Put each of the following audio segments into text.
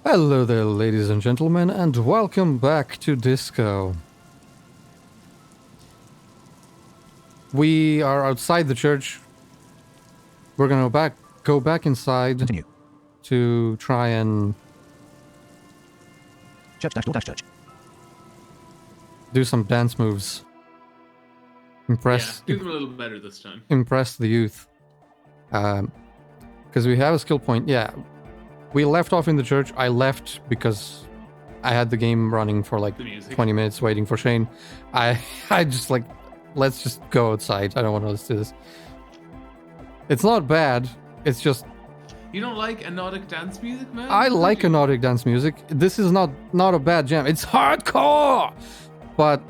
Hello there, ladies and gentlemen, and welcome back to Disco. We are outside the church. We're gonna go back inside. Continue. To try and church. Do some dance moves. Impress. Yeah, do them a little better this time. Impress the youth. Because we have a skill point. Yeah. We left off in the church. I left because I had the game running for like 20 minutes waiting for Shane. I just like, let's just go outside. I don't want to listen to this. It's not bad. It's just... You don't like anodic dance music, man? I like anodic dance music. This is not a bad jam. It's hardcore! But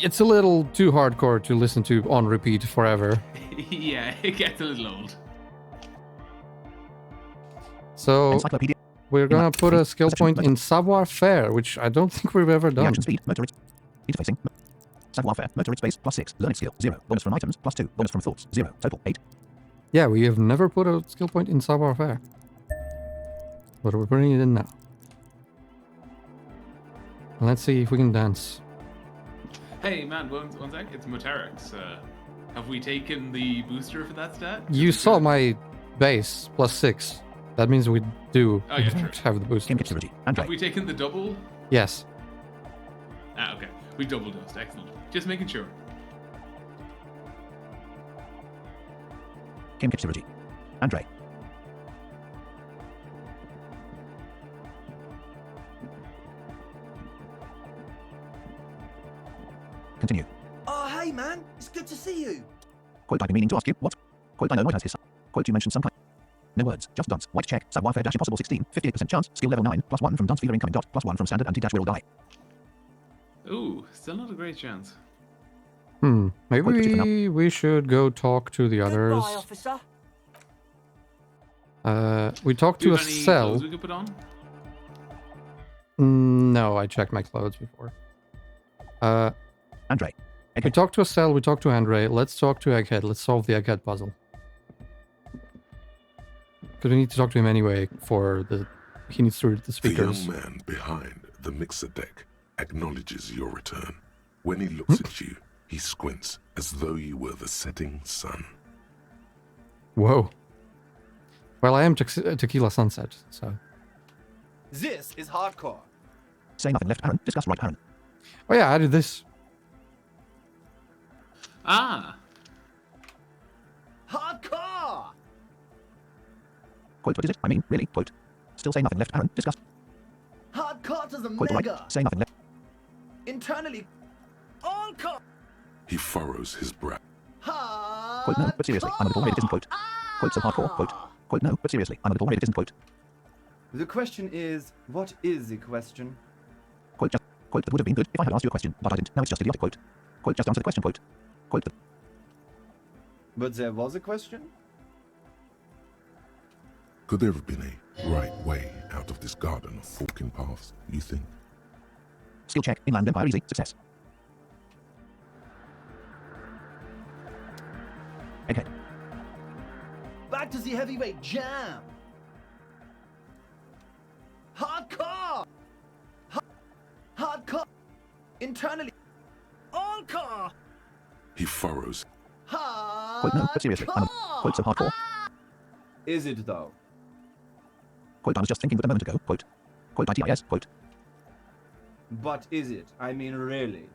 it's a little too hardcore to listen to on repeat forever. Yeah, it gets a little old. So, we're gonna put a skill point in savoir-faire, which I don't think we've ever done. Reaction speed, motor interfacing, savoir-faire, motor space, +6, learning skill, 0, bonus from items, +2, bonus from thoughts, 0, total, 8. Yeah, we have never put a skill point in savoir-faire. But we're putting it in now. Let's see if we can dance. Hey, man, one sec. It's Moterex. Have we taken the booster for that stat? You saw my base, +6. That means we do have the boost. Have we taken the double? Yes. Ah, okay. We double dosed. Excellent. Just making sure. Game capability. Andre. Continue. Oh, hey, man. It's good to see you. Quote, I've been meaning to ask you, what? Quote, I know Lloyd has his... Quote, you mentioned some kind... No words, just dance. White check, savoir-faire dash impossible 16, 58% chance, skill level 9, +1 from dance feeler incoming dot, +1 from standard anti-dash will die. Ooh, still not a great chance. Maybe we should go talk to the others. Goodbye, officer. We talked to a cell. Clothes we could put on? No, I checked my clothes before. Andre. Egghead. We talked to a cell, we talked to Andre. Let's talk to Egghead. Let's solve the Egghead puzzle. Because we need to talk to him anyway he needs to read the speakers. The young man behind the mixer deck acknowledges your return. When he looks at you, he squints as though you were the setting sun. Whoa. Well, I am Tequila Sunset, so... This is hardcore. Say nothing left, Aaron. Discuss right, Aaron. Oh yeah, I did this. Ah! Hardcore! Quote, what is it? I mean, really? Quote. Still say nothing left, Aaron. Discuss. Hardcore to the Quote, mega. right. Say nothing left. Internally. All core. He furrows his brow. Hardcore. Quote, no, but seriously, I'm a little worried it isn't, quote. Quote, so hardcore, quote. Quote, no, but seriously, I'm a little worried it isn't, quote. The question is, what is the question? Quote, just, quote, that would have been good if I had asked you a question, but I didn't. Now it's just idiotic, quote. Quote, just answer the question, quote. Quote, But there was a question? Could there have been a right way out of this garden of forking paths, you think? Skill check, inland empire easy, success. Egghead. Back to the heavyweight jam. Hardcore. Hardcore. Internally. All core. He furrows. Hardcore. Quote, no, but seriously, I'm a... Quote, so hardcore. Is it though? Quote, I was just thinking but a moment ago, quote. Quote, ITIS, quote. But is it? I mean, really?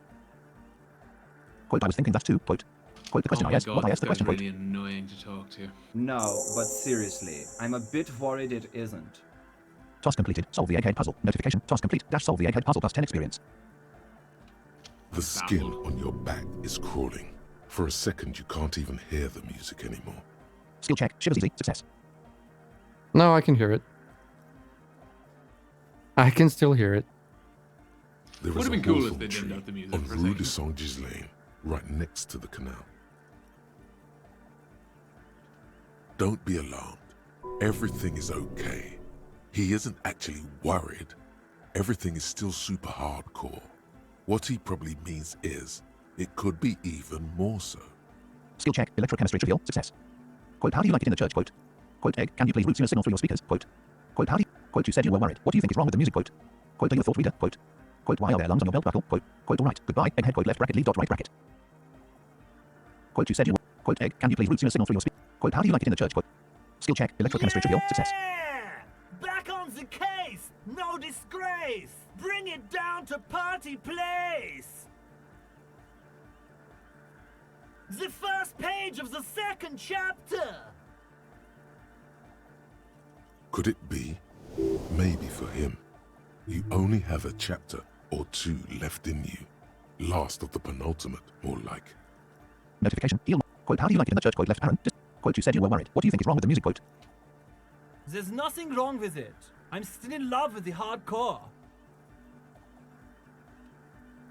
Quote, I was thinking that too, quote. Quote, the question Oh I my asked, god, what I this asked the guy's question, really quote. annoying to talk to. No, but seriously, I'm a bit worried it isn't. Task completed, solve the egghead puzzle. Notification, task complete, dash solve the egghead puzzle plus 10 experience. The skin on your back is crawling. For a second, you can't even hear the music anymore. Skill check, shivers easy, success. No, I can hear it. I can still hear it. There Would is have a been cool if hawthorn they dimmed tree out the music on for a Rue de second. Saint-Ghislain, right next to the canal. Don't be alarmed. Everything is okay. He isn't actually worried. Everything is still super hardcore. What he probably means is, it could be even more so. Skill check, electrochemistry trivial, success. Quote, how do you like it in the church, quote. Quote, egg, can you please route your signal through your speakers, quote. Quote, how do you... Quote, you said you were worried. What do you think is wrong with the music? Quote, are you a thought reader? Quote, why are there lungs on your belt buckle? Quote, all right, goodbye, egghead, quote, left bracket, leave dot right bracket. Quote, you said you were, quote, egg, can you please route your signal through your speech? Quote, how do you like it in the church? Quote, skill check, electrochemistry trivial, success. Yeah! Back on the case! No disgrace! Bring it down to party place! The first page of the second chapter! Could it be? Maybe for him, you only have a chapter or two left in you. Last of the penultimate, more like. Notification, heal. Quote, how do you like it in the church? Quote, left parent. Quote, you said you were worried. What do you think is wrong with the music? Quote, There's nothing wrong with it. I'm still in love with the hardcore.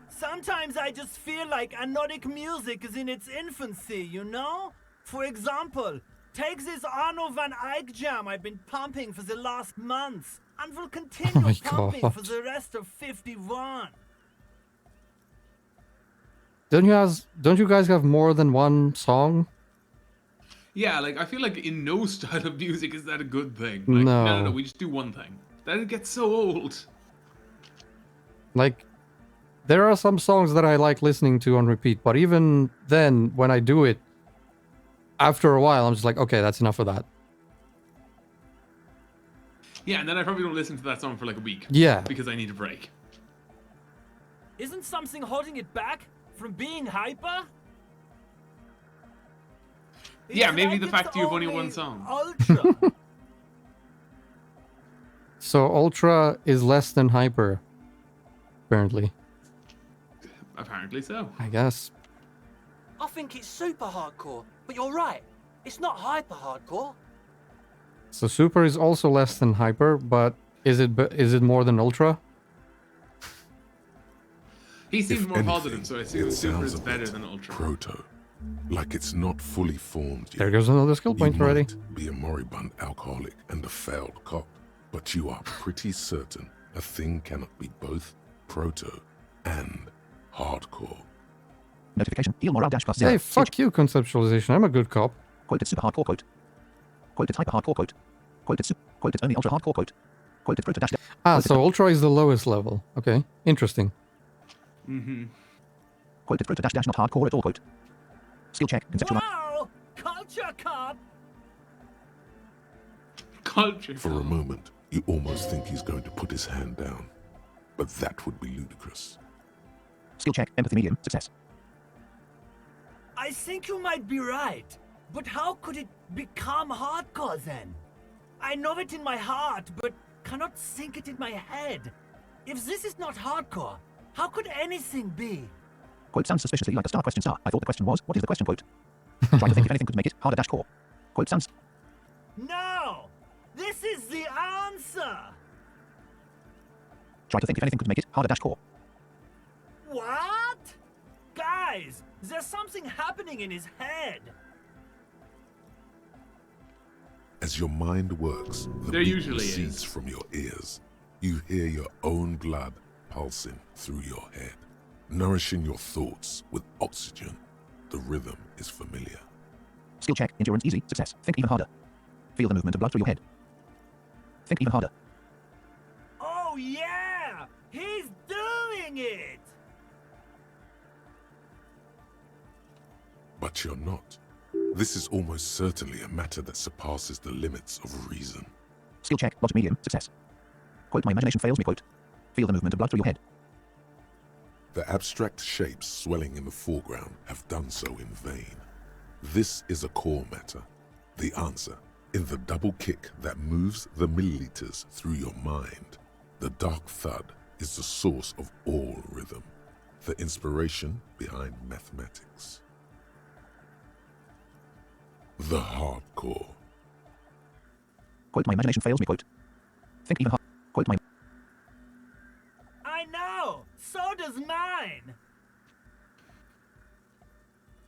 Sometimes I just feel like anodic music is in its infancy, you know? For example, take this Arno van Eyck jam I've been pumping for the last months and will continue my pumping God. for the rest of 51. Don't you guys have more than one song? Yeah, like I feel like in no style of music is that a good thing. Like, No. we just do one thing. Then it gets so old. Like, there are some songs that I like listening to on repeat, but even then, when I do it, after a while, I'm just like, okay, that's enough of that. Yeah, and then I probably don't listen to that song for like a week. Yeah. Because I need a break. Isn't something holding it back from being hyper? Yeah, It's maybe like the it's fact you have only one song. Ultra. So Ultra is less than Hyper, apparently. Apparently so. I guess. I think it's super hardcore, but you're right. It's not hyper hardcore. So Super is also less than Hyper, but is it more than Ultra? He seems If more anything, positive, so I assume it Super sounds is a better bit than Ultra. Proto, like it's not fully formed yet. There goes another skill You point already. might be a moribund alcoholic and a failed cop, but you are pretty certain a thing cannot be both proto and hardcore. notification, heal morale dash plus 0. Hey, fuck you, conceptualization. I'm a good cop. Quote, it's super hardcore. Quote, it's hyper hardcore. Quote, it's only ultra hardcore. Quote, it's proto dash. Ah, so Ultra is the lowest level. Okay, interesting. Mm-hmm. Quote, it's proto dash not hardcore at all. Quote, skill check, conceptual. Wow! Culture cop! Culture. For a moment, you almost think he's going to put his hand down, but that would be ludicrous. Skill check, empathy medium, success. I think you might be right. But how could it become hardcore then? I know it in my heart, but cannot think it in my head. If this is not hardcore, how could anything be? Quote, sounds suspiciously like a star question star. I thought the question was, what is the question? Quote, try to think if anything could make it harder dash core. Quote, sounds. No! This is the answer! Try to think if anything could make it harder dash core. What? Guys, there's something happening in his head. As your mind works, the There beat usually recedes is. from your ears. You hear your own blood pulsing through your head, nourishing your thoughts with oxygen. The rhythm is familiar. Skill check, endurance easy, success. Think even harder. Feel the movement of blood through your head. Think even harder. Oh yeah! He's doing it! But you're not. This is almost certainly a matter that surpasses the limits of reason. Skill check, logic medium, success. Quote, my imagination fails me. Quote, feel the movement of blood through your head. The abstract shapes swelling in the foreground have done so in vain. This is a core matter. The answer, in the double kick that moves the milliliters through your mind. The dark thud is the source of all rhythm, the inspiration behind mathematics. The hardcore. Quote, my imagination fails me. Quote, think even harder. Quote, my. I know! So does mine!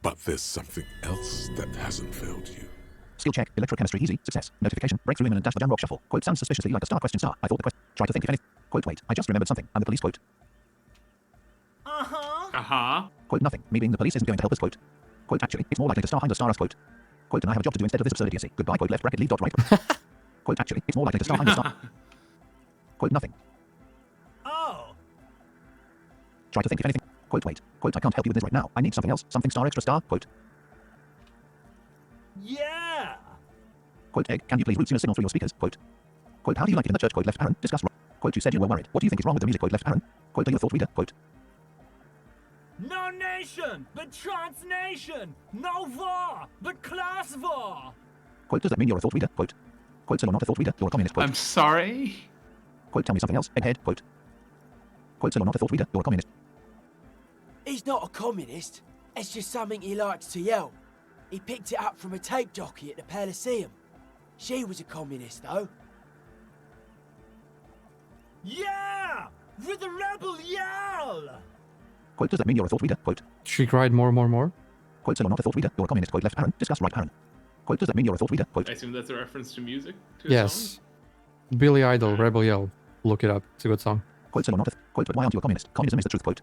But there's something else that hasn't failed you. Skill check, electrochemistry easy, success. Notification, breakthrough and dash the down rock shuffle. Quote, sounds suspiciously like a star question star. I thought the question. Try to think if anything. Quote, wait, I just remembered something. I'm the police. Quote, Uh-huh. Aha. quote, nothing. Me being the police isn't going to help us. Quote, actually, it's more likely to star hind a star us. Quote, and I have a job to do instead of this absurdity. Goodbye. Quote, left bracket, leave dot right. Quote, actually, it's more likely to star hind a star. Quote, nothing. Oh. Try to think if anything. Quote, wait. Quote, I can't help you with this right now. I need something else. Something star extra star. Quote. Yeah. Quote, egg, can you please route a signal through your speakers? Quote. Quote, how do you like it in the church? Quote, left Aaron. Discuss. Quote, you said you were worried. What do you think is wrong with the music? Quote, left Aaron. Quote, are you a thought reader? Quote. No nation, but transnation. No war, but class war. Quote, does that mean you're a thought reader? Quote. Quote, so you're not a thought reader. You're a communist. Quote. I'm sorry? Quote, tell me something else. Egghead. Quote. Quote, so you're not a thought reader. You're a communist. He's not a communist. It's just something he likes to yell. He picked it up from a tape jockey at the Elysium. She was a communist, though. Yeah! With the rebel yell! Quote, does that mean you're a thought reader? Quote. She cried more. Quote, so you're not a thought reader. You're a communist. Quote, left Aaron. Discuss right Aaron. Quote, does that mean you're a thought reader? Quote. I assume that's a reference to music? To a Yes. Billy Idol, Rebel Yell. Look it up. It's a good song. Quote, so you're not a quote, but why aren't you a communist? Communism is the truth. Quote.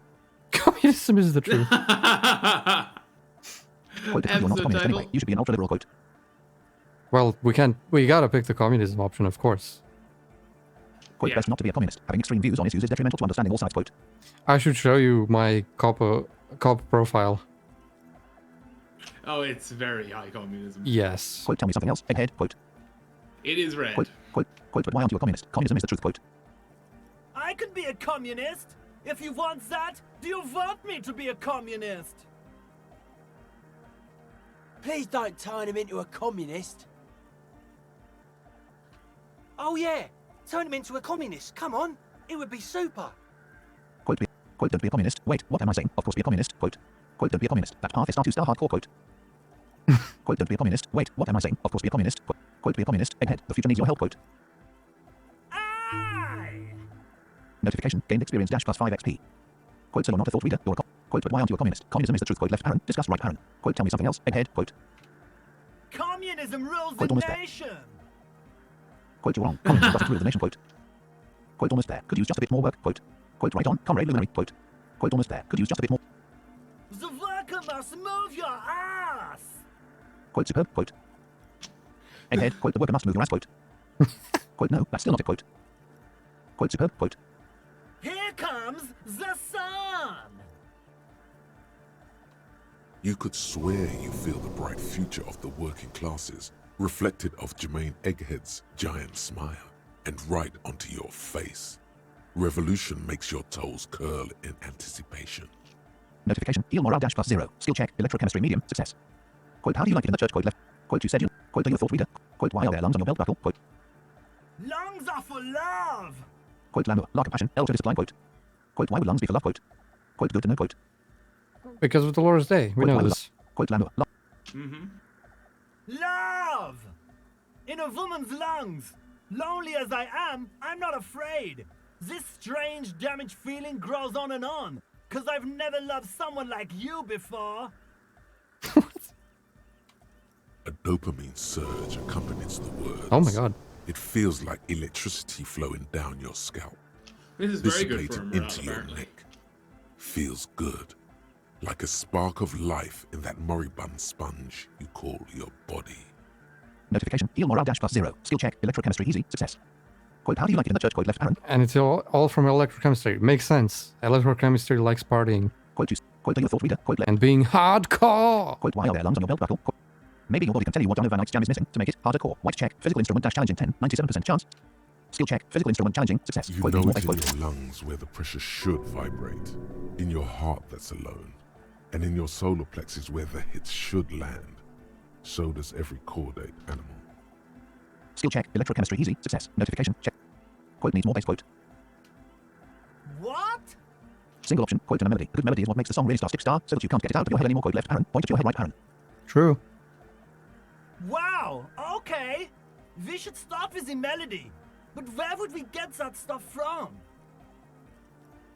Communism is the truth. song? Quote, because you're not a communist anyway. You should be an ultra liberal. Quote. Well, we gotta pick the communism option, of course. Quote, Yeah. best not to be a communist. Having extreme views on issues is detrimental to understanding all sides. Quote. I should show you my cop profile. Oh, it's very high communism. Yes. Quote, tell me something else. Egghead. Quote. It is red. Quote, but why aren't you a communist? Communism is the truth. Quote. I could be a communist. If you want that, do you want me to be a communist? Please don't turn him into a communist. Oh yeah, turn him into a communist. Come on, it would be super. Quote, don't be a communist. Wait, what am I saying? Of course be a communist. Quote, don't be a communist. That path is star 2-star hardcore. Quote. Don't be a communist. Wait, what am I saying? Of course be a communist. Quote, be a communist. Egghead, the future needs your help. Quote. Aye! Notification, gained experience dash plus 5 XP. Quote, so you're not a thought reader. You're a quote, but why aren't you a communist? Communism is the truth. Quote, left Aaron. Discuss right Aaron. Quote, tell me something else. Egghead. Quote. Communism rules Quote, the almost there. nation. Quote, you're wrong. Communism doesn't rule the nation. Quote. Quote, almost there. Could use just a bit more work. Quote. Quote, right on. Comrade Luminary. Quote. Quote, almost there. Could use just a bit more. The worker must move your ass. Quote, superb. Quote. Egghead. Quote, the worker must move your ass. Quote. Quote, no, that's still not it. Quote. Quote, superb. Quote. Here comes the sun. You could swear you feel the bright future of the working classes reflected of Jermaine Egghead's giant smile and right onto your face. Revolution makes your toes curl in anticipation. Notification. Heal morale dash plus 0. Skill check. Electrochemistry medium. Success. Quote, how do you like it in the church? Quote, left. Quote, you said you. Quote, are you a thought reader? Quote, why are there lungs on your belt buckle? Quote. Lungs are for love. Quote, Lando, lark of passion, L to discipline. Quote. Quote, why would lungs be for love? Quote. Quote, good to know. Quote. Because of Dolores Day. We Quote, know why would this. Quote, Lando, Mm-hmm. Love. In a woman's lungs. Lonely as I am, I'm not afraid. This strange, damaged feeling grows on and on. 'Cause I've never loved someone like you before. A dopamine surge accompanies the words. Oh my god. It feels like electricity flowing down your scalp, This is very good for dissipating morale, into your apparently. neck. Feels good, like a spark of life in that moribund sponge you call your body. notification. Heal morale dash plus 0. Skill check. Electrochemistry easy. Success. Quote, how do you like it in the church? Quote, left Aaron. And it's all from electrochemistry. Makes sense. Electrochemistry likes partying. Quote, you. Quote, are you a thought reader? Quote, left. And being hardcore! Quote, why are there lungs on your belt buckle? Quote, maybe your body can tell you what Donovan Knight's jam is missing to make it harder core. White check. Physical instrument dash challenging 10. 97% chance. Skill check. Physical instrument challenging. Success. You Quote, know more it base. in Quote. your lungs where the pressure should vibrate, in your heart that's alone, and in your solar plexus where the hits should land. So does every chordate animal. Skill check. Electrochemistry easy. Success. Notification. Check. Quote, needs more bass. Quote. What? Single option. Quote, and a melody. A good melody is what makes the song really stick star, so that you can't get it out of your head anymore. Quote, left Aaron. Point at your head right Aaron. True. Wow, okay. We should start with the melody. But where would we get that stuff from?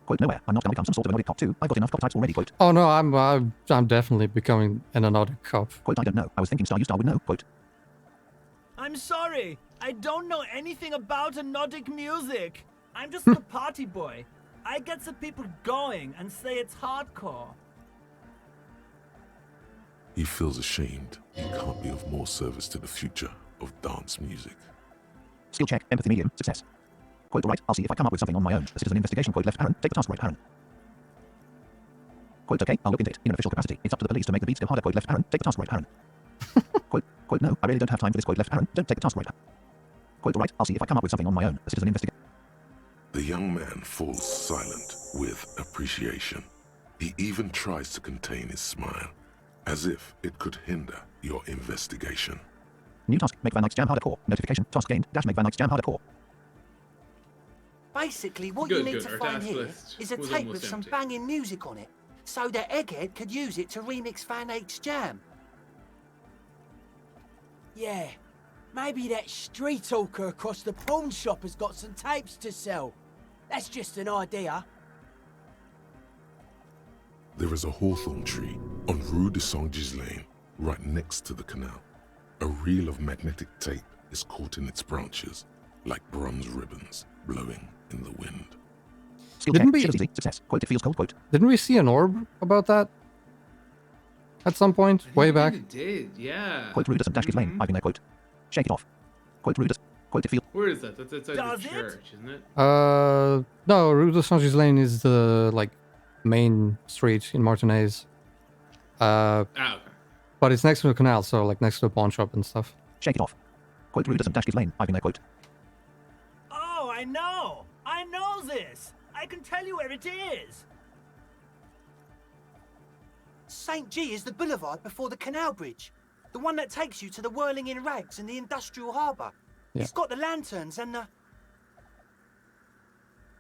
Quote, nowhere. I'm not going to become some sort of melodic cop too. I've got enough cop types already. Quote. Oh no, I'm definitely becoming an anodic cop. Quote, I don't know. I was thinking star you star would know. Quote. I'm sorry. I don't know anything about anodic music. I'm just a party boy. I get the people going and say it's hardcore. He feels ashamed he can't be of more service to the future of dance music. Skill check. Empathy medium. Success. Quote, Quote alright, I'll see if I come up with something on my own. A citizen investigation. Quote left, Aaron. Take the task right, Aaron. Quote okay, I'll look into it in an official capacity. It's up to the police to make the beats go harder. Quote left, Aaron. Take the task right, Aaron. Quote no, I really don't have time for this. Quote left, Aaron. Don't take the task right. Quote alright, I'll see if I come up with something on my own. A citizen investigation. The young man falls silent with appreciation. He even tries to contain his smile, as if it could hinder your investigation. New task, make Van Knight's jam harder core. Notification, task gained, dash make Van Knight's jam harder core. Basically, what Good, you need good. to Our find task here list is a was tape almost with some empty. banging music on it, so that Egghead could use it to remix Van Eyck's jam. Yeah, maybe that street hawker across the pawn shop has got some tapes to sell. That's just an idea. There is a hawthorn tree on Rue de Saint-Ghislain, right next to the canal. A reel of magnetic tape is caught in its branches, like bronze ribbons blowing in the wind. Skill Didn't check, we- shit is easy, success. Quote it feels cold. Quote. Didn't we see an orb about that? At some point, I way think back. we did, yeah. Quote Rudis and dash Ghislaine. I've been there. Quote. Shake it off. Quote Rudis. Quote it feels. Where is that? That's outside Does the it? church, isn't it? No, Rue de Saint-Ghislain is the, like, main street in Martinez. Okay. But it's next to the canal, so, like, next to the pawn shop and stuff. Shake it off. Quote Rudis and dash Ghislaine. I've been there. Quote. Oh, I know! I know this! I can tell you where it is! St. G is the boulevard before the canal bridge. The one that takes you to the Whirling in Rags and the industrial harbour. Yeah. It's got the lanterns and the...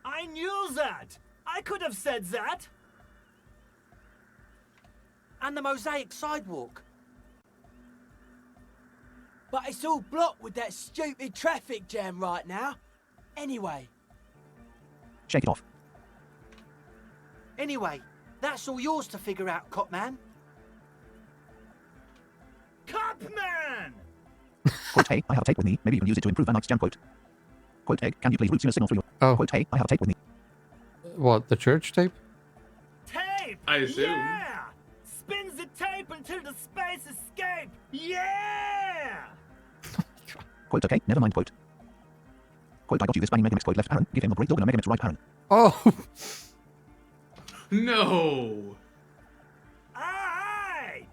I knew that! I could have said that! and the mosaic sidewalk. But it's all blocked with that stupid traffic jam right now. Anyway. Shake it off. Anyway, that's all yours to figure out, Copman. Copman! Quote, hey, I have a tape with me. Maybe you can use it to improve Van Eyck's jam. Quote. Quote, hey, can you please route a signal through your... Oh. Quote, hey, I have a tape with me. What, the church tape? Tape! I assume. Yeah! Spins the tape until the space escape! Yeah! Quote, okay, never mind. Quote. Quote, I got you this banging Megamix. Quote, left Aaron. Give him a break dog and a Megamix right Aaron. Oh! No! Alright!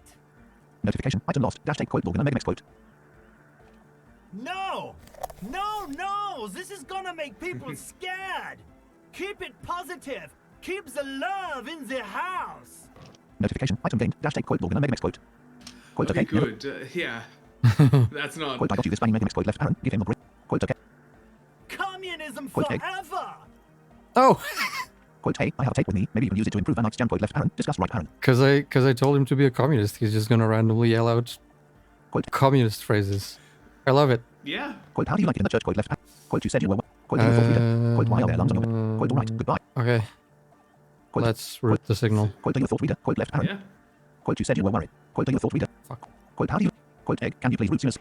Notification, item lost. Dash take quote dog and a Megamix. Quote. No! No, no! This is gonna make people scared! Keep it positive! Keep the love in the house! Notification, item gained. Dash take quote dog and a Megamix. Quote. Quote, Okay, okay, never... good. Yeah. That's not... Quote, I got you this banging Megamix. Quote, left Aaron. Give him a break. Quote, okay. Communism Quote, hey. forever! Oh! Quote, hey, I have a tape with me. Maybe you can use it to improve Van Eyck's jam. Quote, left Aaron. Discuss right Aaron. Because I told him to be a communist. He's just gonna randomly yell out Quote. communist phrases. I love it. Yeah. Quote, how do you like it in the church? Quote, left Aaron. Quote, you said you were... Quote, you were fourth reader. Quote, why are there lungs on your... Quote, all right, goodbye. Okay, Quote, let's route the signal. Quote, are you a fourth reader? Quote, left Aaron. Yeah. Quote, you said you were worried. Quote, are you a fourth reader? Fuck. Quote, how do you... Quote, egg, can you please route Luceus?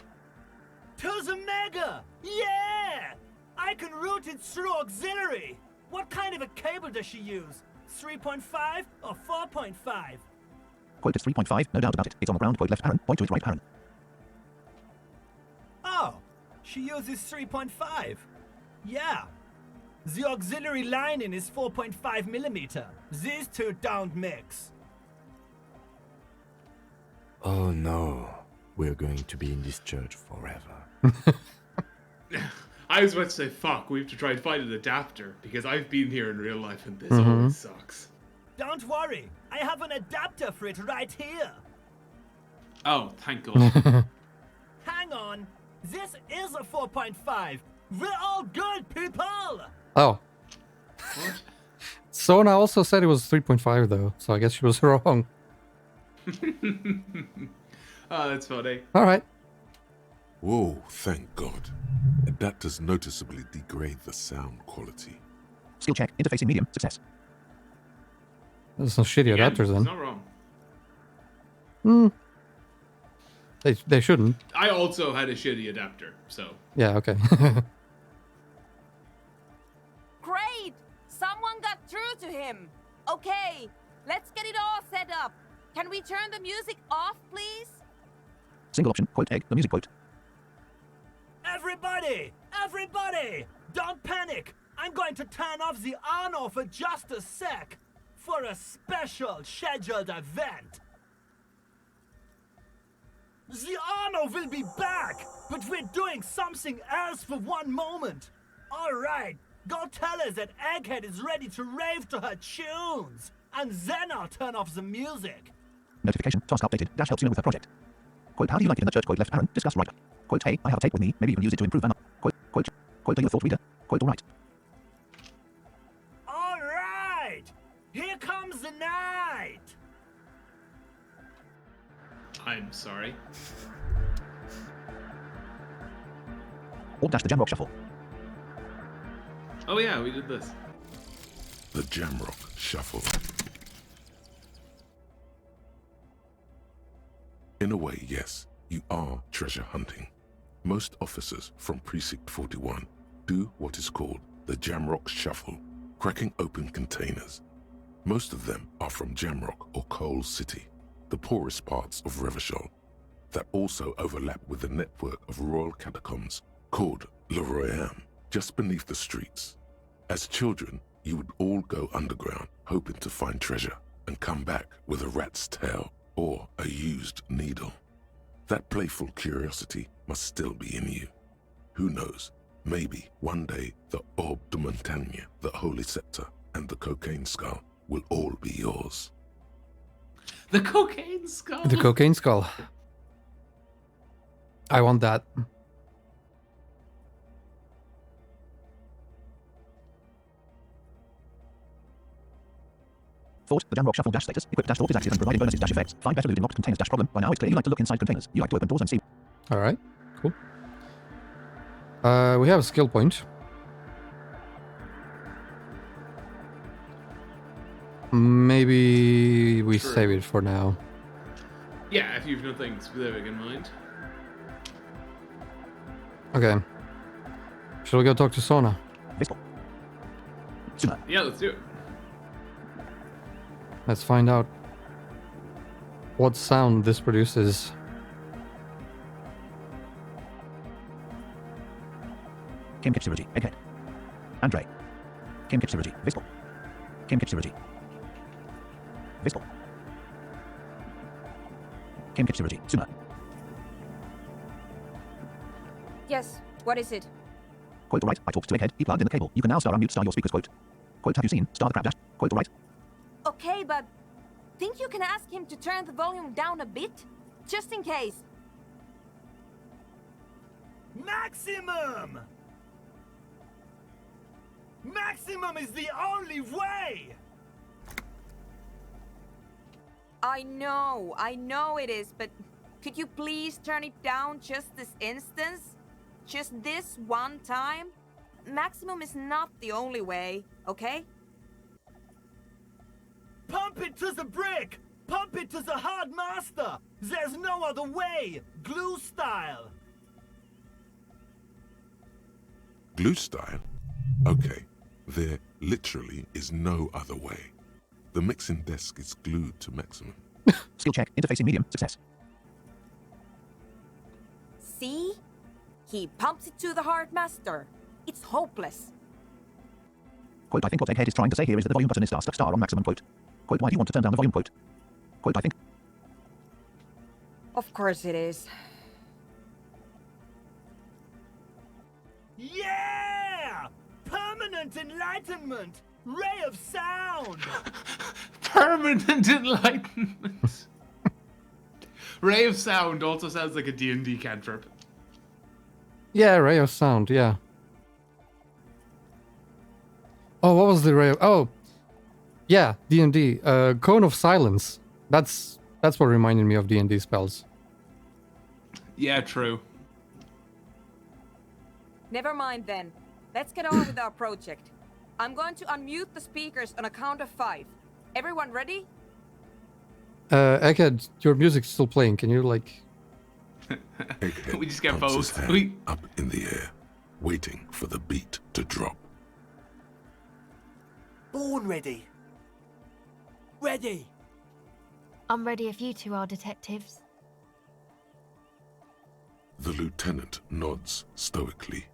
To the mega! Yeah! I can route it through auxiliary! What kind of a cable does she use? 3.5 or 4.5? Quote, it's 3.5, no doubt about it. It's on the ground. Quote, left Aaron. Point to it right Aaron. Oh, she uses 3.5. Yeah. The auxiliary lining is 4.5 millimeter. These two don't mix. Oh no, we're going to be in this church forever. I was about to say, fuck, we have to try and find an adapter, because I've been here in real life and this always sucks. Don't worry, I have an adapter for it right here. Oh, thank God. Hang on, this is a 4.5. We're all good, people! Oh. What? Sona also said it was 3.5 though, so I guess she was wrong. Oh, that's funny. Alright. Whoa, thank God. Adapters noticeably degrade the sound quality. Skill check. Interfacing medium. Success. There's some shitty Again, adapters it's then. not wrong. They shouldn't. I also had a shitty adapter, so... Yeah, okay. Great! Someone got through to him. Okay, let's get it all set up. Can we turn the music off, please? Single option. Quote, egg. The music quote. Everybody! Everybody! Don't panic! I'm going to turn off the Arno for just a sec. For a special scheduled event. The Arno will be back, but we're doing something else for one moment. Alright, go tell her that Egghead is ready to rave to her tunes. And then I'll turn off the music. Notification. Task updated. Dash helps you know with her project. Quote, how do you like it in the church? Quote, left Aaron. Discuss right. Quote, hey, I have a tape with me. Maybe you can use it to improve. Quote, are you a thought reader? Quote, all right. Alright! Here comes the night! I'm sorry. Alt dash the Jamrock Shuffle. Oh yeah, we did this. The Jamrock Shuffle. In a way, yes, you are treasure hunting. Most officers from Precinct 41 do what is called the Jamrock Shuffle, cracking open containers. Most of them are from Jamrock or Coal City, the poorest parts of Revachol, that also overlap with the network of royal catacombs called Le Royaume, just beneath the streets. As children, you would all go underground, hoping to find treasure, and come back with a rat's tail or a used needle. That playful curiosity must still be in you. Who knows, maybe one day the Orbe de Montagne, the Holy Scepter, and the Cocaine Skull will all be yours. The Cocaine Skull? The Cocaine Skull. I want that. Thought, the Jamrock Shuffle dash status, equip dash thought is active and providing bonuses dash effects. Find better loot in locked containers dash problem. By now it's clear you like to look inside containers. You like to open doors and see. Alright, cool. We have a skill point. Maybe we True. save it for now. Yeah, if you've nothing specific in mind. Okay. Shall we go talk to Sona? Visible. Sooner. Yeah, let's do it. Let's find out what sound this produces. Kim Kipsirigi, Egghead. Andre. Kim Kipsirigi, Visible. Kim Kipsirigi. Visible. Kim Kipsirigi, Sooner. Yes, what is it? Quote, all right, I talked to Egghead, he plugged in the cable. You can now unmute your speakers, quote. Quote, have you seen Star the Crab Dash? Quote, all right. Okay, but think you can ask him to turn the volume down a bit? Just in case. Maximum! Maximum is the only way! I know it is, but could you please turn it down just this instance? Just this one time? Maximum is not the only way, okay? Pump it to the brick! Pump it to the hard master! There's no other way! Glue style! Glue style? Okay, there literally is no other way. The mixing desk is glued to maximum. Skill check, interfacing medium, success. See? He pumps it to the hard master. It's hopeless. Quote, I think what Egghead is trying to say here is that the volume button is star on maximum, quote. Quote, why do you want to turn down the volume, quote? Quote, I think. Of course it is. Yeah! Permanent enlightenment! Ray of sound! Permanent enlightenment. Ray of sound also sounds like a D&D cantrip. Yeah, ray of sound, yeah. Oh, what was the ray of... Oh, yeah, D&D. Cone of silence. That's what reminded me of D&D spells. Yeah, true. Never mind then. Let's get on with our project. I'm going to unmute the speakers on a count of 5. Everyone ready? Egghead, your music's still playing. Can you, like... Egghead We just get pumps his both. hand up in the air, waiting for the beat to drop. Born ready. Ready. I'm ready if you two are detectives. The lieutenant nods stoically.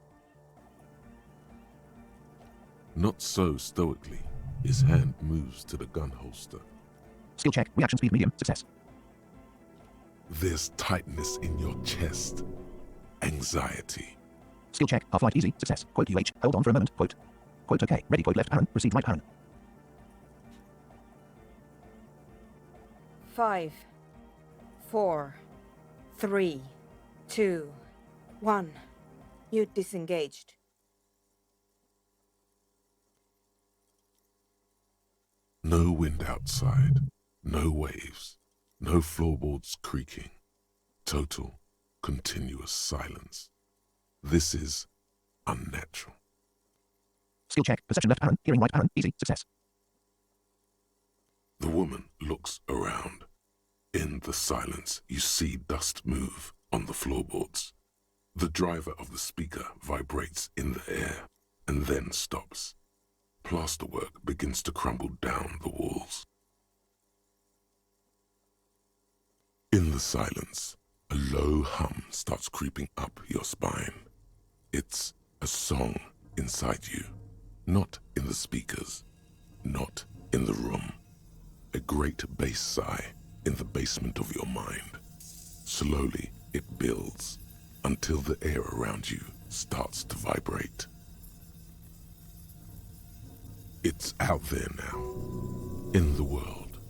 Not so stoically, his hand moves to the gun holster. Skill check. Reaction speed medium. Success. There's tightness in your chest. Anxiety. Skill check. Half-light easy. Success. Quote UH. Hold on for a moment. Quote. Quote okay. Ready. Quote left parent. Proceed right parent. 5, 4, 3, 2, 1. You disengaged. No wind outside. No waves. No floorboards creaking. Total, continuous silence. This is unnatural. Skill check. Perception left parent. Hearing right parent. Easy. Success. The woman looks around. In the silence, you see dust move on the floorboards. The driver of the speaker vibrates in the air and then stops. Plasterwork begins to crumble down the walls. In the silence, a low hum starts creeping up your spine. It's a song inside you, not in the speakers, not in the room. A great bass sigh in the basement of your mind. Slowly, it builds until the air around you starts to vibrate. It's out there now, in the world,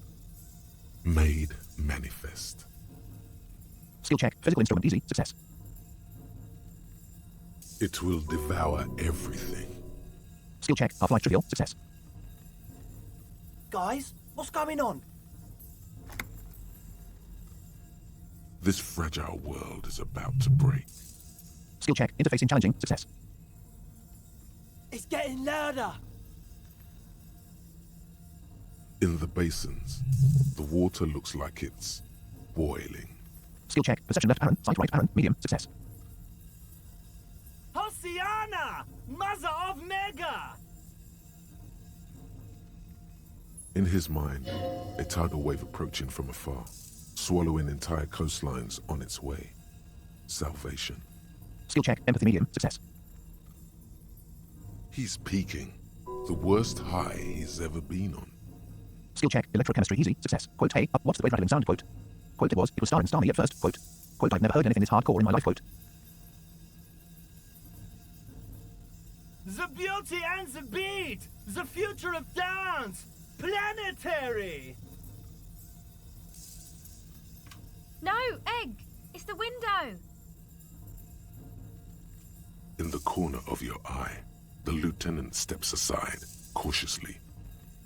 made manifest. Skill check. Physical instrument easy. Success. It will devour everything. Skill check. Half-life trivial. Success. Guys, what's going on? This fragile world is about to break. Skill check. Interfacing challenging. Success. It's getting louder. In the basins, the water looks like it's boiling. Skill check. Perception left parent. Sight right parent. Medium. Success. Hosiana! Mother of Mega! In his mind, a tidal wave approaching from afar, swallowing entire coastlines on its way. Salvation. Skill check. Empathy medium. Success. He's peaking. The worst high he's ever been on. Skill check. Electrochemistry easy. Success. Quote hey, up, what's the wave rattling sound? Quote. Quote it was star and starmy at first. Quote. Quote I've never heard anything this hardcore in my life. Quote. The beauty and the beat! The future of dance! Planetary! No, Egg! It's the window! In the corner of your eye, the lieutenant steps aside, cautiously,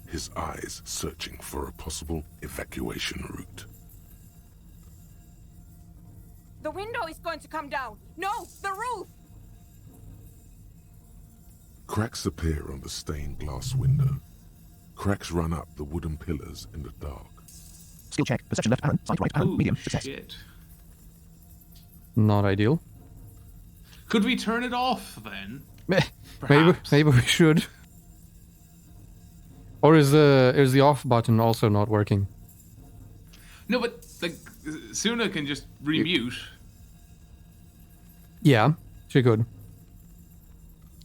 his eyes searching for a possible evacuation route. The window is going to come down. No, the roof! Cracks appear on the stained glass window. Cracks run up the wooden pillars in the dark. Skill check. Perception left parent. Sight right parent. Medium. Success. Shit. Not ideal. Could we turn it off then? Maybe we should. Or is the off button also not working? No, but like Suna can just remute. Yeah, she could.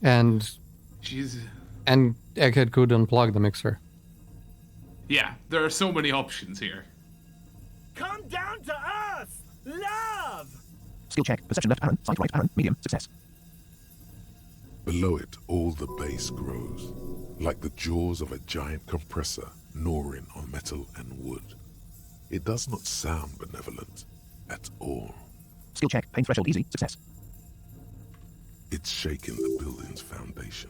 And Jeez. And Egghead could unplug the mixer. Yeah, there are so many options here. Come down to us! Love! Skill check. Perception left parent. Sight right parent. Medium. Success. Below it, all the bass grows, like the jaws of a giant compressor gnawing on metal and wood. It does not sound benevolent at all. Skill check. Pain threshold easy. Success. It's shaking the building's foundation.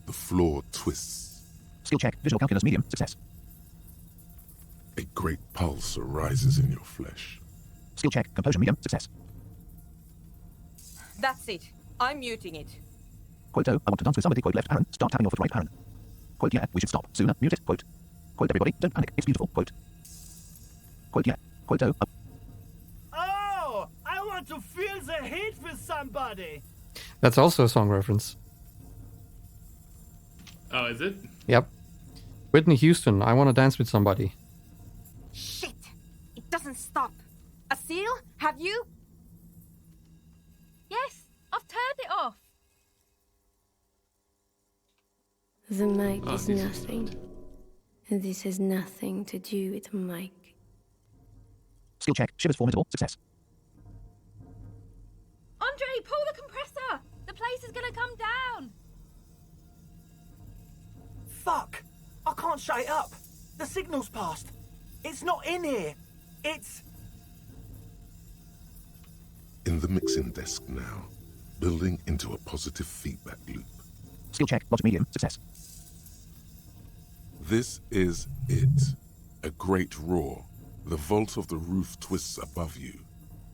The floor twists. Skill check. Visual calculus medium. Success. A great pulse arises in your flesh. Skill check. Composure medium. Success. That's it. I'm muting it. Quote I want to dance with somebody. Quote left parent. Start tapping your foot right parent. Quote yeah, we should stop. Sooner. Mute it. Quote. Quote everybody, don't panic. It's beautiful. Quote. Quote yeah. Quote Oh, I want to feel the heat with somebody. That's also a song reference. Oh, is it? Yep. Whitney Houston, I want to dance with somebody. Shit! It doesn't stop. Asil, have you? Yes, I've turned it off. The mic Oh, is this is nothing. This has nothing to do with Mike. Skill check. Shivers formidable. Success. Andre, pull the compressor! The place is gonna come down! Fuck! I can't shut it up. The signal's passed. It's not in here. It's... In the mixing desk now, building into a positive feedback loop. Skill check. Logic medium. Success. This is it. A great roar. The vault of the roof twists above you.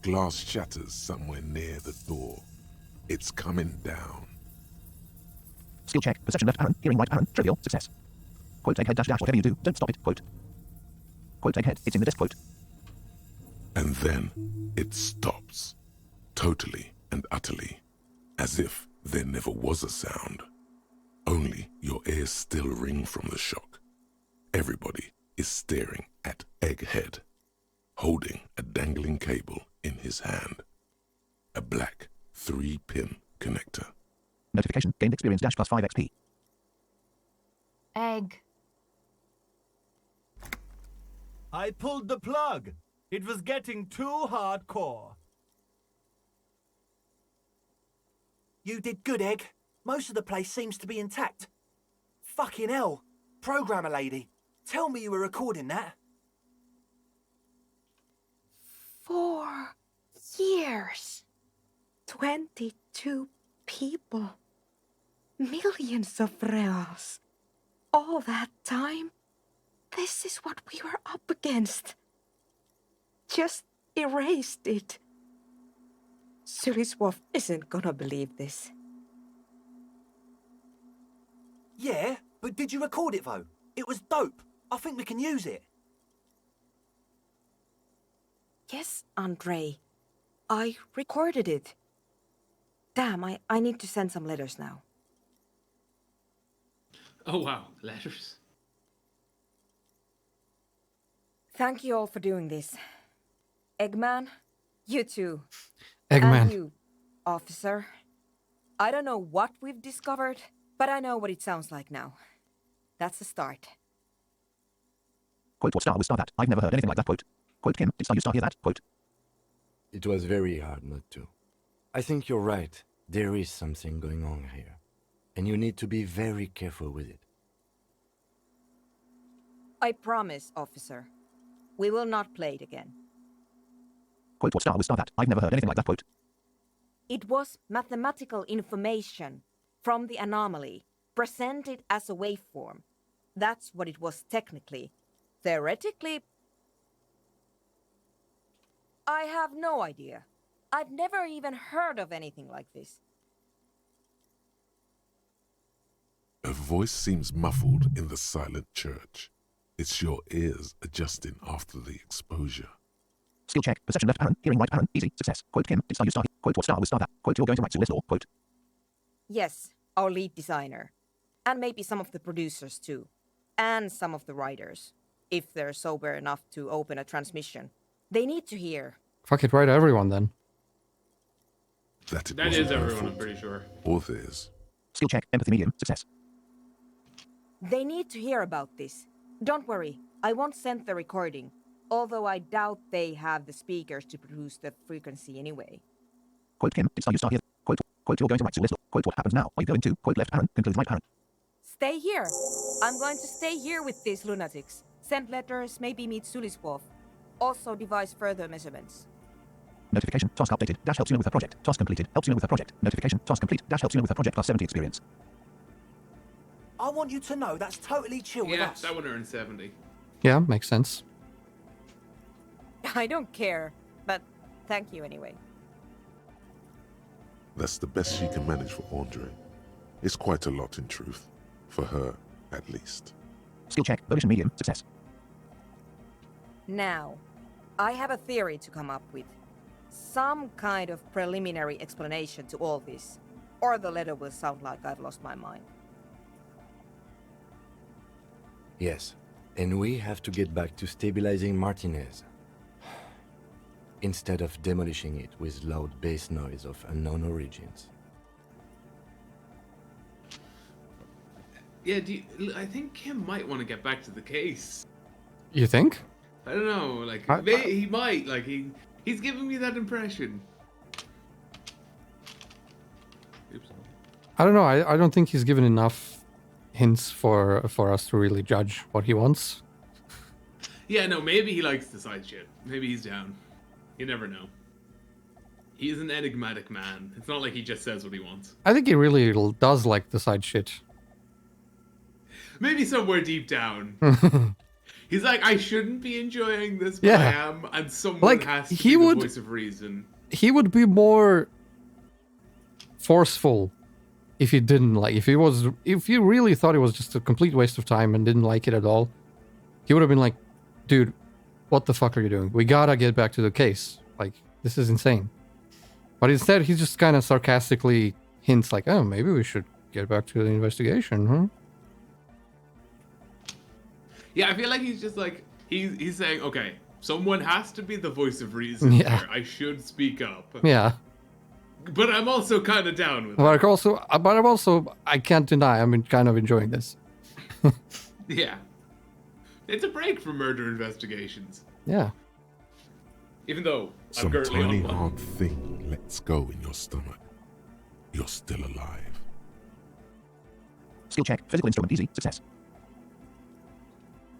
Glass shatters somewhere near the door. It's coming down. Skill check. Perception left parent. Hearing right parent. Trivial. Success. Quote egghead dash dash. Whatever you do, don't stop it. Quote. Quote egghead. It's in the desk. Quote. And then it stops. Totally and utterly. As if there never was a sound. Only your ears still ring from the shock. Everybody is staring at Egghead, holding a dangling cable in his hand. A black 3-pin connector. Notification. Gained experience dash plus 5 XP. Egg. I pulled the plug. It was getting too hardcore. You did good, Egg. Most of the place seems to be intact. Fucking hell. Programmer lady, tell me you were recording that. 4 years. 22 people. Millions of reals. All that time? This is what we were up against. Just erased it. Suliswolf isn't gonna believe this. Yeah, but did you record it though? It was dope. I think we can use it. Yes, Andre. I recorded it. Damn, I need to send some letters now. Oh wow, letters. Thank you all for doing this. Eggman, you too. Eggman. And you, officer. I don't know what we've discovered, but I know what it sounds like now. That's a start. Quote, what star was star that? I've never heard anything like that. Quote. Quote, Kim, did you star hear that? Quote. It was very hard not to. I think you're right. There is something going on here. And you need to be very careful with it. I promise, officer. We will not play it again. Quote, what star was star that? I've never heard anything like that. Quote. It was mathematical information from the anomaly, presented as a waveform. That's what it was technically. Theoretically, I have no idea. I've never even heard of anything like this. A voice seems muffled in the silent church. It's your ears adjusting after the exposure. Skill check. Perception left parent. Hearing right parent. Easy. Success. Quote, Kim, did you star here? Quote, what star was star that? Quote, you're going to write to list or quote. Yes, our lead designer. And maybe some of the producers too. And some of the writers. If they're sober enough to open a transmission. They need to hear. Fuck it, right, everyone then. That it That wasn't is her everyone, I'm fault. pretty sure. Or theirs. Skill check. Empathy medium. Success. They need to hear about this. Don't worry, I won't send the recording. Although I doubt they have the speakers to produce the frequency anyway. Quote, Kim, did you star here? Quote, you're going to write to list or quote, what happens now? Are you going to quote left parent, conclude right parent? Stay here. I'm going to stay here with these lunatics. Send letters, maybe meet Suliswolf. Also devise further measurements. Notification. Task updated. Dash helps you know with her project. Task completed. Helps you know with her project. Notification. Task complete. Dash helps you know with her project plus 70 experience. I want you to know that's totally chill with Yeah, us. that would earn 70. Yeah, makes sense. I don't care, but thank you anyway. That's the best she can manage for Andre. It's quite a lot in truth. For her, at least. Skill check. Volition medium. Success. Now, I have a theory to come up with. Some kind of preliminary explanation to all this. Or the letter will sound like I've lost my mind. Yes, and we have to get back to stabilizing Martinez. Instead of demolishing it with loud bass noise of unknown origins. Yeah, I think Kim might want to get back to the case. You think? I don't know, like, he might, like, he's giving me that impression. Oops. I don't know. I don't think he's given enough hints for us to really judge what he wants. Yeah, no, maybe he likes the side shit. Maybe he's down. You never know. He's an enigmatic man. It's not like he just says what he wants. I think he really does like the side shit. Maybe somewhere deep down. He's like, I shouldn't be enjoying this, but I am, and someone has to be the voice of reason. He would be more forceful if he didn't like. If he really thought it was just a complete waste of time and didn't like it at all, he would have been like, dude, what the fuck are you doing? We gotta get back to the case. Like, this is insane. But instead, he just kind of sarcastically hints like, oh, maybe we should get back to the investigation, huh? Yeah, I feel like he's just like, he's saying, okay, someone has to be the voice of reason here. I should speak up. Yeah. But I'm also kind of down with it. I can't deny, I'm kind of enjoying this. Yeah. It's a break from murder investigations. Yeah. Even though some tiny hard thing lets go in your stomach, you're still alive. Skill check. Physical instrument easy. Success.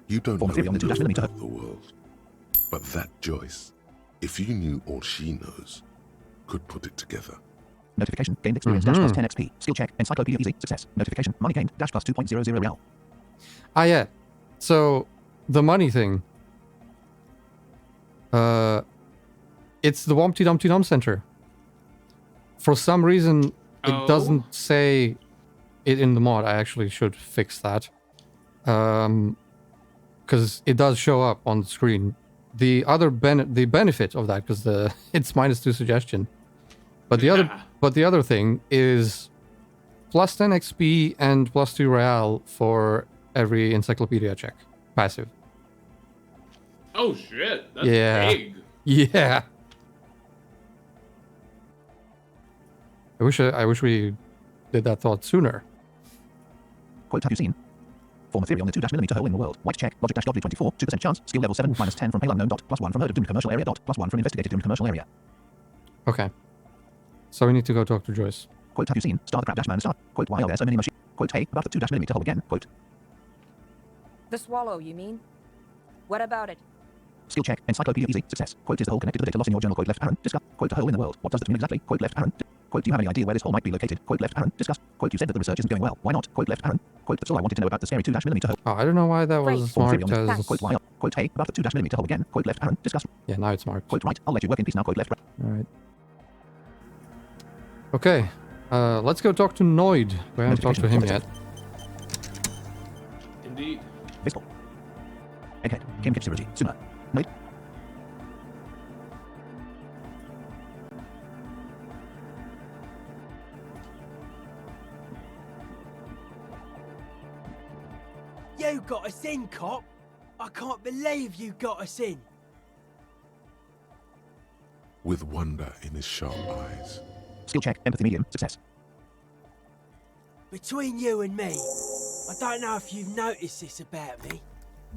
You don't Form know theory on the 2-mm. anything about the world, but that Joyce, if you knew all she knows, could put it together. Notification. Gained experience dash plus 10 XP. Skill check. Encyclopedia easy. Success. Notification. Money gained dash plus 2.00 real. Ah, yeah. So, the money thing. It's the Wumpty Dumpty Dum Center. For some reason, it doesn't say it in the mod. I actually should fix that. Because it does show up on the screen. The other the benefit of that, because it's -2 suggestion. But the other thing is plus 10 XP and plus 2 real for every encyclopedia check. Passive. Oh shit, that's big. Yeah. I wish we did that thought sooner. Quote, have you seen? Form a theory on the 2-mm hole in the world. White check. Logic dash godly 24. 2% chance. Skill level 7. -10 from pale unknown dot. +1 from heard of doomed commercial area dot. +1 from investigated doomed commercial area. Okay. So we need to go talk to Joyce. Quote, have you seen? Star the crab dash man star. Quote, why are there so many machines? Quote, hey, about the 2-mm hole again. Quote. The swallow, you mean? What about it? Skill check. Encyclopedia easy. Success. Quote, is the hole connected to the data loss in your journal? Quote, left parent. Discuss. Quote, the hole in the world. What does it mean exactly? Quote, left parent. Quote, do you have any idea where this hole might be located? Quote, left parent. Discuss. Quote, you said that the research isn't going well. Why not? Quote, left parent. Quote, that's all I wanted to know about the scary 2-mm hole. Oh, I don't know why that was marked as... Quote, why? Quote, hey, about the 2-mm hole again. Quote, left parent. Discuss. Yeah, now it's marked. Quote, right. I'll let you work in peace now. Quote, left. Alright. Okay. Let's go talk to Noid. We haven't talked to him yet. Indeed. Visible. Egghead. Kim Kitsurugi. Sooner. Noid. You got us in, cop! I can't believe you got us in! With wonder in his sharp eyes. Skill check. Empathy medium. Success. Between you and me, I don't know if you've noticed this about me.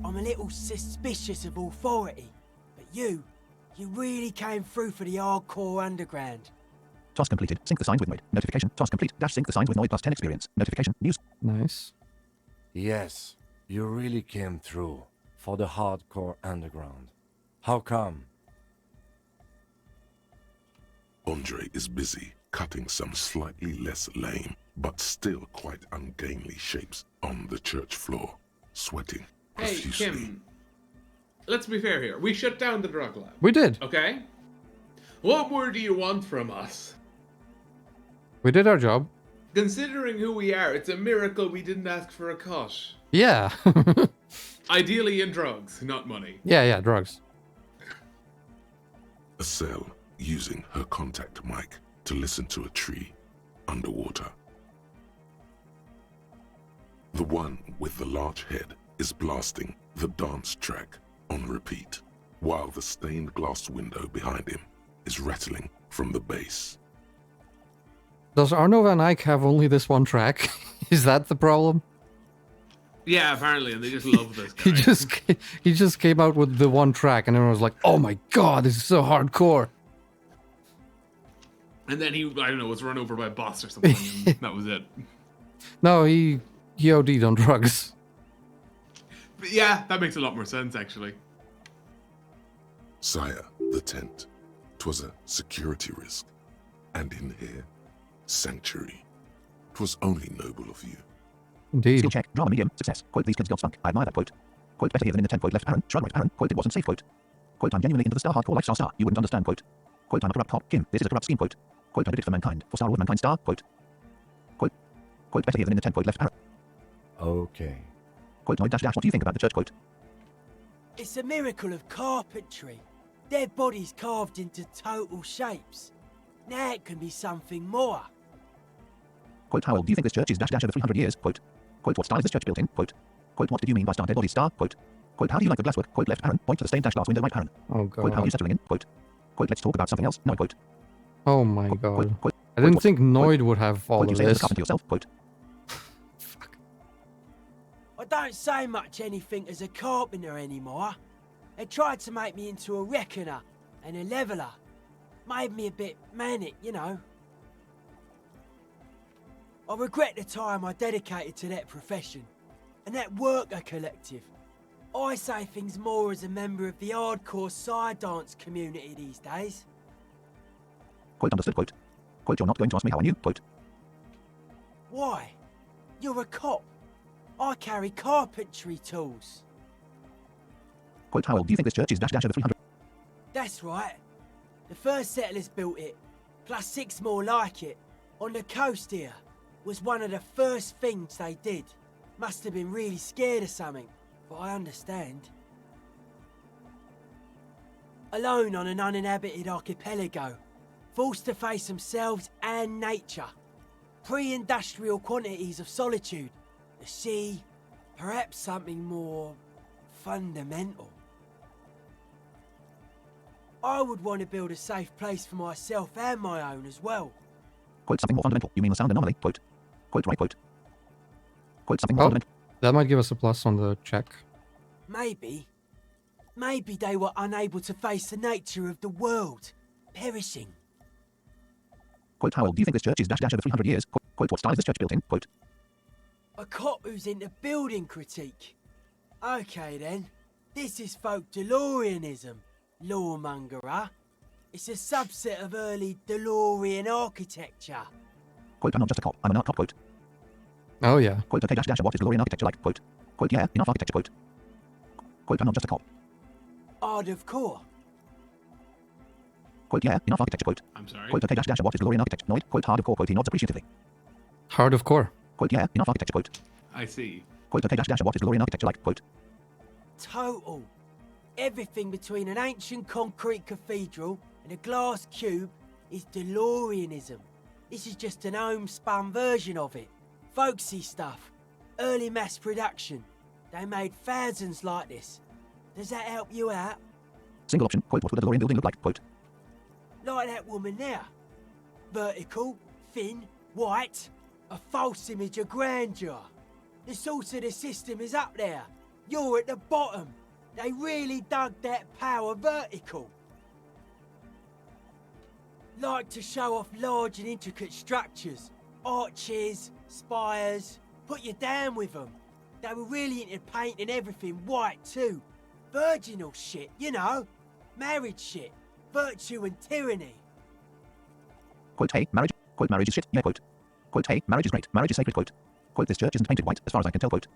I'm a little suspicious of authority. But you really came through for the hardcore underground. Task completed. Sync the sign with Noid. Notification. Task complete. Dash sync the sign with Noid plus 10 experience. Notification. News. Nice. Yes, you really came through for the hardcore underground. How come? Andre is busy cutting some slightly less lame, but still quite ungainly shapes on the church floor, sweating profusely. Hey, Kim, let's be fair here. We shut down the drug lab. We did. Okay? What more do you want from us? We did our job. Considering who we are, it's a miracle we didn't ask for a cut. Yeah. Ideally in drugs, not money. Yeah, drugs. A cell using her contact mic to listen to a tree underwater. The one with the large head is blasting the dance track on repeat, while the stained glass window behind him is rattling from the bass. Does Arno van Eyck have only this one track? Is that the problem? Yeah, apparently, and they just love this guy. He just came out with the one track, and everyone was like, "Oh my god, this is so hardcore." And then he, I don't know, was run over by a boss or something, and that was it. No, he OD'd on drugs. But yeah, that makes a lot more sense, actually. Sire, the tent. 'Twas a security risk. And in here, sanctuary. 'Twas only noble of you. Indeed. Skill check, drama medium, success. Quote, these kids got spunk. I admire that quote. Quote, better here than in the tent. Quote, left parent, shrug right parent. Quote, it wasn't safe. Quote. Quote, I'm genuinely into the star hardcore lifestyle star. You wouldn't understand. Quote. Quote, I'm a corrupt cop. Kim, this is a corrupt scheme. Quote. Quote, I did it for mankind. For Star Wars mankind star. Quote. Quote. Quote, better here than in the tent. Quote, left parent. Okay. Quote, Noid dash dash, what do you think about the church? Quote. It's a miracle of carpentry. Dead bodies carved into total shapes. Now it can be something more. Quote, how old do you think this church is? Dash dash over 300 years. Quote. Quote, what style is this church built in? Quote. Quote, what did you mean by star dead body star? Quote. Quote, how do you like the glasswork? Quote, left parent, point to the stained dash glass window right parent. Oh god. Quote, how are you settling in? Quote. Quote, let's talk about something else. No, quote. Oh my god. Quote, I didn't think Noid would have all quote, of you this. say to yourself, quote. Fuck. I don't say much anything as a carpenter anymore. They tried to make me into a reckoner and a leveler. Made me a bit manic, you know. I regret the time I dedicated to that profession and that worker collective. I say things more as a member of the hardcore side dance community these days. Quote, understood, quote. Quote, you're not going to ask me how I knew, quote. Why? You're a cop. I carry carpentry tools. Quote, how old do you think this church is? Dash dash over 300. That's right. The first settlers built it, plus 6 more like it, on the coast here. Was one of the first things they did. Must have been really scared of something, but I understand. Alone on an uninhabited archipelago, forced to face themselves and nature. Pre-industrial quantities of solitude, the sea, perhaps something more fundamental. I would want to build a safe place for myself and my own as well. Quote, something more fundamental. You mean the sound anomaly? Quote. Quote, right, quote. Quote, something more fundamental. That might give us a plus on the check. Maybe. Maybe they were unable to face the nature of the world, perishing. Quote, how old do you think this church is? Dash dash over 300 years. Quote, what style is this church built in? Quote. A cop who's into building critique. Okay then. This is folk DeLoreanism, lawmongerer. It's a subset of early DeLorean architecture. Quote, I'm not just a cop, I'm an art cop, quote. Oh yeah. Quote, okay dash dash, what is DeLorean architecture like? Quote. Quote, yeah, enough architecture, quote. Quote, I'm not just a cop. Art of core. Quote, yeah, enough architecture, quote. I'm sorry. Quote, okay dash dash, what is DeLorean architecture? Noid, quote, hard of core, quote, he nods appreciatively. Hard of core. Quote, yeah, enough architecture, quote. I see. Quote, okay dash dash, what is DeLorean architecture like? Quote. Total. Everything between an ancient concrete cathedral and a glass cube is DeLoreanism. This is just an homespun version of it. Folksy stuff. Early mass production. They made thousands like this. Does that help you out? Single option, quote, what would a DeLorean building look like? Quote. Like that woman there. Vertical, thin, white. A false image of grandeur. The source of the system is up there. You're at the bottom. They really dug that power vertical. Like to show off large and intricate structures. Arches, spires. Put you down with them. They were really into painting everything white too. Virginal shit, you know. Marriage shit. Virtue and tyranny. Quote, hey, marriage. Quote, marriage is shit. Yeah, quote. Quote, hey, marriage is great. Marriage is sacred, quote. Quote, this church isn't painted white, as far as I can tell, quote.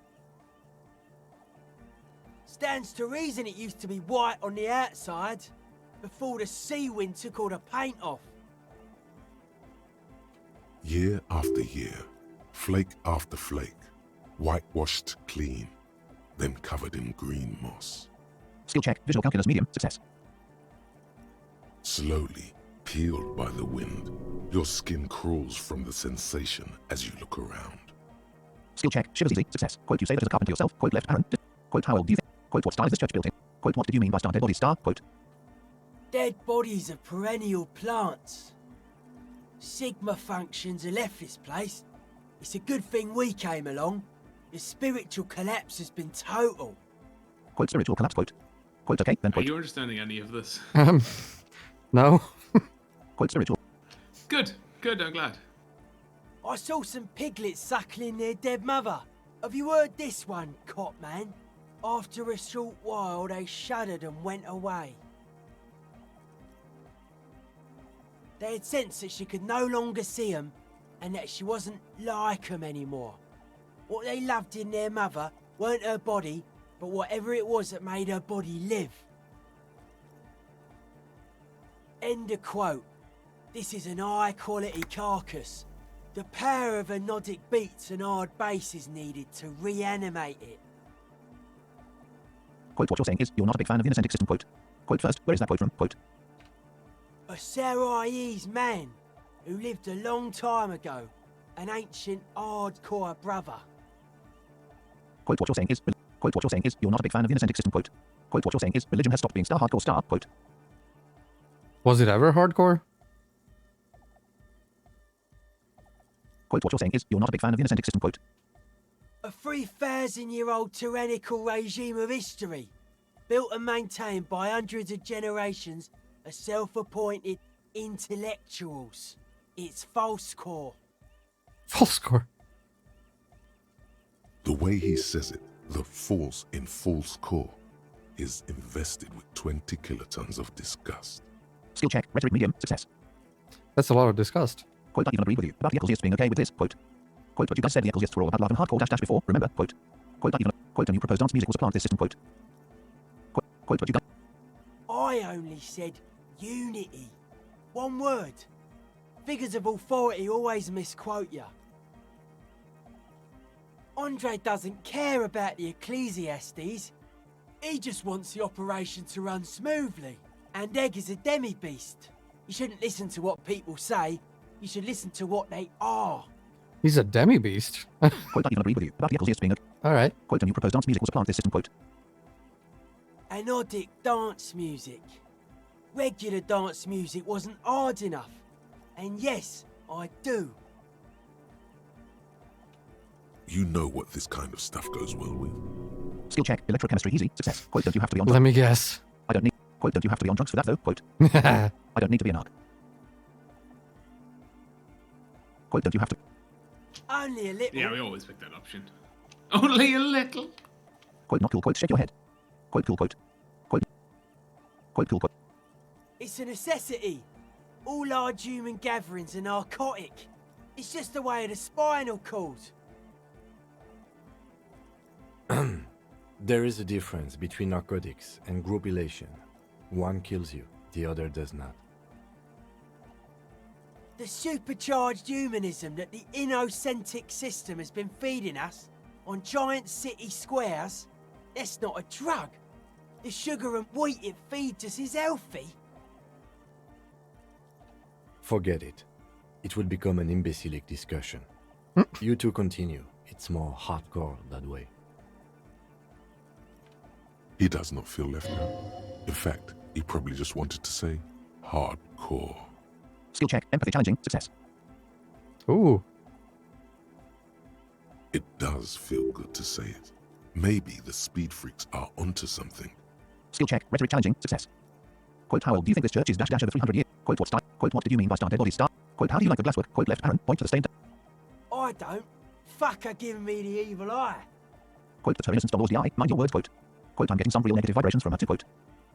Stands to reason it used to be white on the outside, before the sea wind took all the paint off. Year after year, flake after flake, whitewashed clean, then covered in green moss. Skill check, visual calculus medium, success. Slowly, peeled by the wind, your skin crawls from the sensation as you look around. Skill check, shivers easy, success. Quote, you say that as a carpenter yourself. Quote, left parent. Quote, how old do you think? Quote, what style is this church built in? Quote, what did you mean by star dead body star? Quote. Dead bodies of perennial plants. Sigma functions have left this place. It's a good thing we came along. The spiritual collapse has been total. Quote spiritual collapse, quote. Quote okay, then Are quote. you understanding any of this? No. Quote spiritual. Good, I'm glad. I saw some piglets suckling their dead mother. Have you heard this one, Cop Man? After a short while, they shuddered and went away. They had sensed that she could no longer see them, and that she wasn't like them anymore. What they loved in their mother weren't her body, but whatever it was that made her body live. End of quote. This is an high-quality carcass. The power of anodic beats and hard bass is needed to reanimate it. Quote, what you're saying is you're not a big fan of the Innocentic system, quote. Quote first, where is that quote from, quote? A Sarais man who lived a long time ago. An ancient hardcore brother. Quote, what you're saying is, quote, what you're saying is you're not a big fan of the Innocentic system, quote. Quote, what you're saying is religion has stopped being star hardcore star, quote. Was it ever hardcore? Quote, what you're saying is you're not a big fan of the Innocentic system, quote. A 3,000-year-old tyrannical regime of history, built and maintained by hundreds of generations of self-appointed intellectuals. It's false core. False core. The way he says it, the force in false core, is invested with 20 kilotons of disgust. Skill check, rhetoric medium, success. That's a lot of disgust. Quote, I even agree with you about the Ecclesiasts being okay with this, quote. Quote, but you guys said the Ecclesiasts were all about love and hardcore dash before, remember, quote. Quote, I even, quote, and you proposed dance music was a plant this system, quote. Quote, but you guys... I only said unity. One word. Figures of authority always misquote you. Andre doesn't care about the Ecclesiastes. He just wants the operation to run smoothly. And Egg is a demi-beast. You shouldn't listen to what people say. You should listen to what they are. He's a demi-beast. Quote, I even agree with you about the Ecclesiasts being okay. Alright. Quote, and you proposed dance music was a plant this system, quote. Anodic dance music. Regular dance music wasn't hard enough. And yes, I do. You know what this kind of stuff goes well with. Skill check, electrochemistry easy, success. Quote, don't you have to be on drugs? Let me guess. I don't need... Quote, don't you have to be on drugs for that though, quote. I don't need to be an arc. Quote, don't you have to... Only a little. Yeah, we always pick that option. Only a little. Quote, not cool, quote, shake your head. Quote, cool, quote. Quote, quote, cool, quote. It's a necessity. All large human gatherings are narcotic. It's just the way of the spinal cord. There is a difference between narcotics and group elation. One kills you, the other does not. The supercharged humanism that the innocentic system has been feeding us on giant city squares, that's not a drug. The sugar and wheat it feeds us is healthy. Forget it. It will become an imbecilic discussion. You two continue. It's more hardcore that way. He does not feel left out. In fact, he probably just wanted to say hardcore. Skill check, empathy challenging, success. Ooh. It does feel good to say it. Maybe the speed freaks are onto something. Skill check, rhetoric challenging, success. Quote, how old do you think this church is dash over 300 years? Quote, what style? Quote, what did you mean by star dead body star? Quote, how do you like the glasswork? Quote, left Aaron, point to the stained... I don't. Fuck her giving me the evil eye. Quote, but her innocence doubles the eye, mind your words, quote. Quote, I'm getting some real negative vibrations from her too, quote.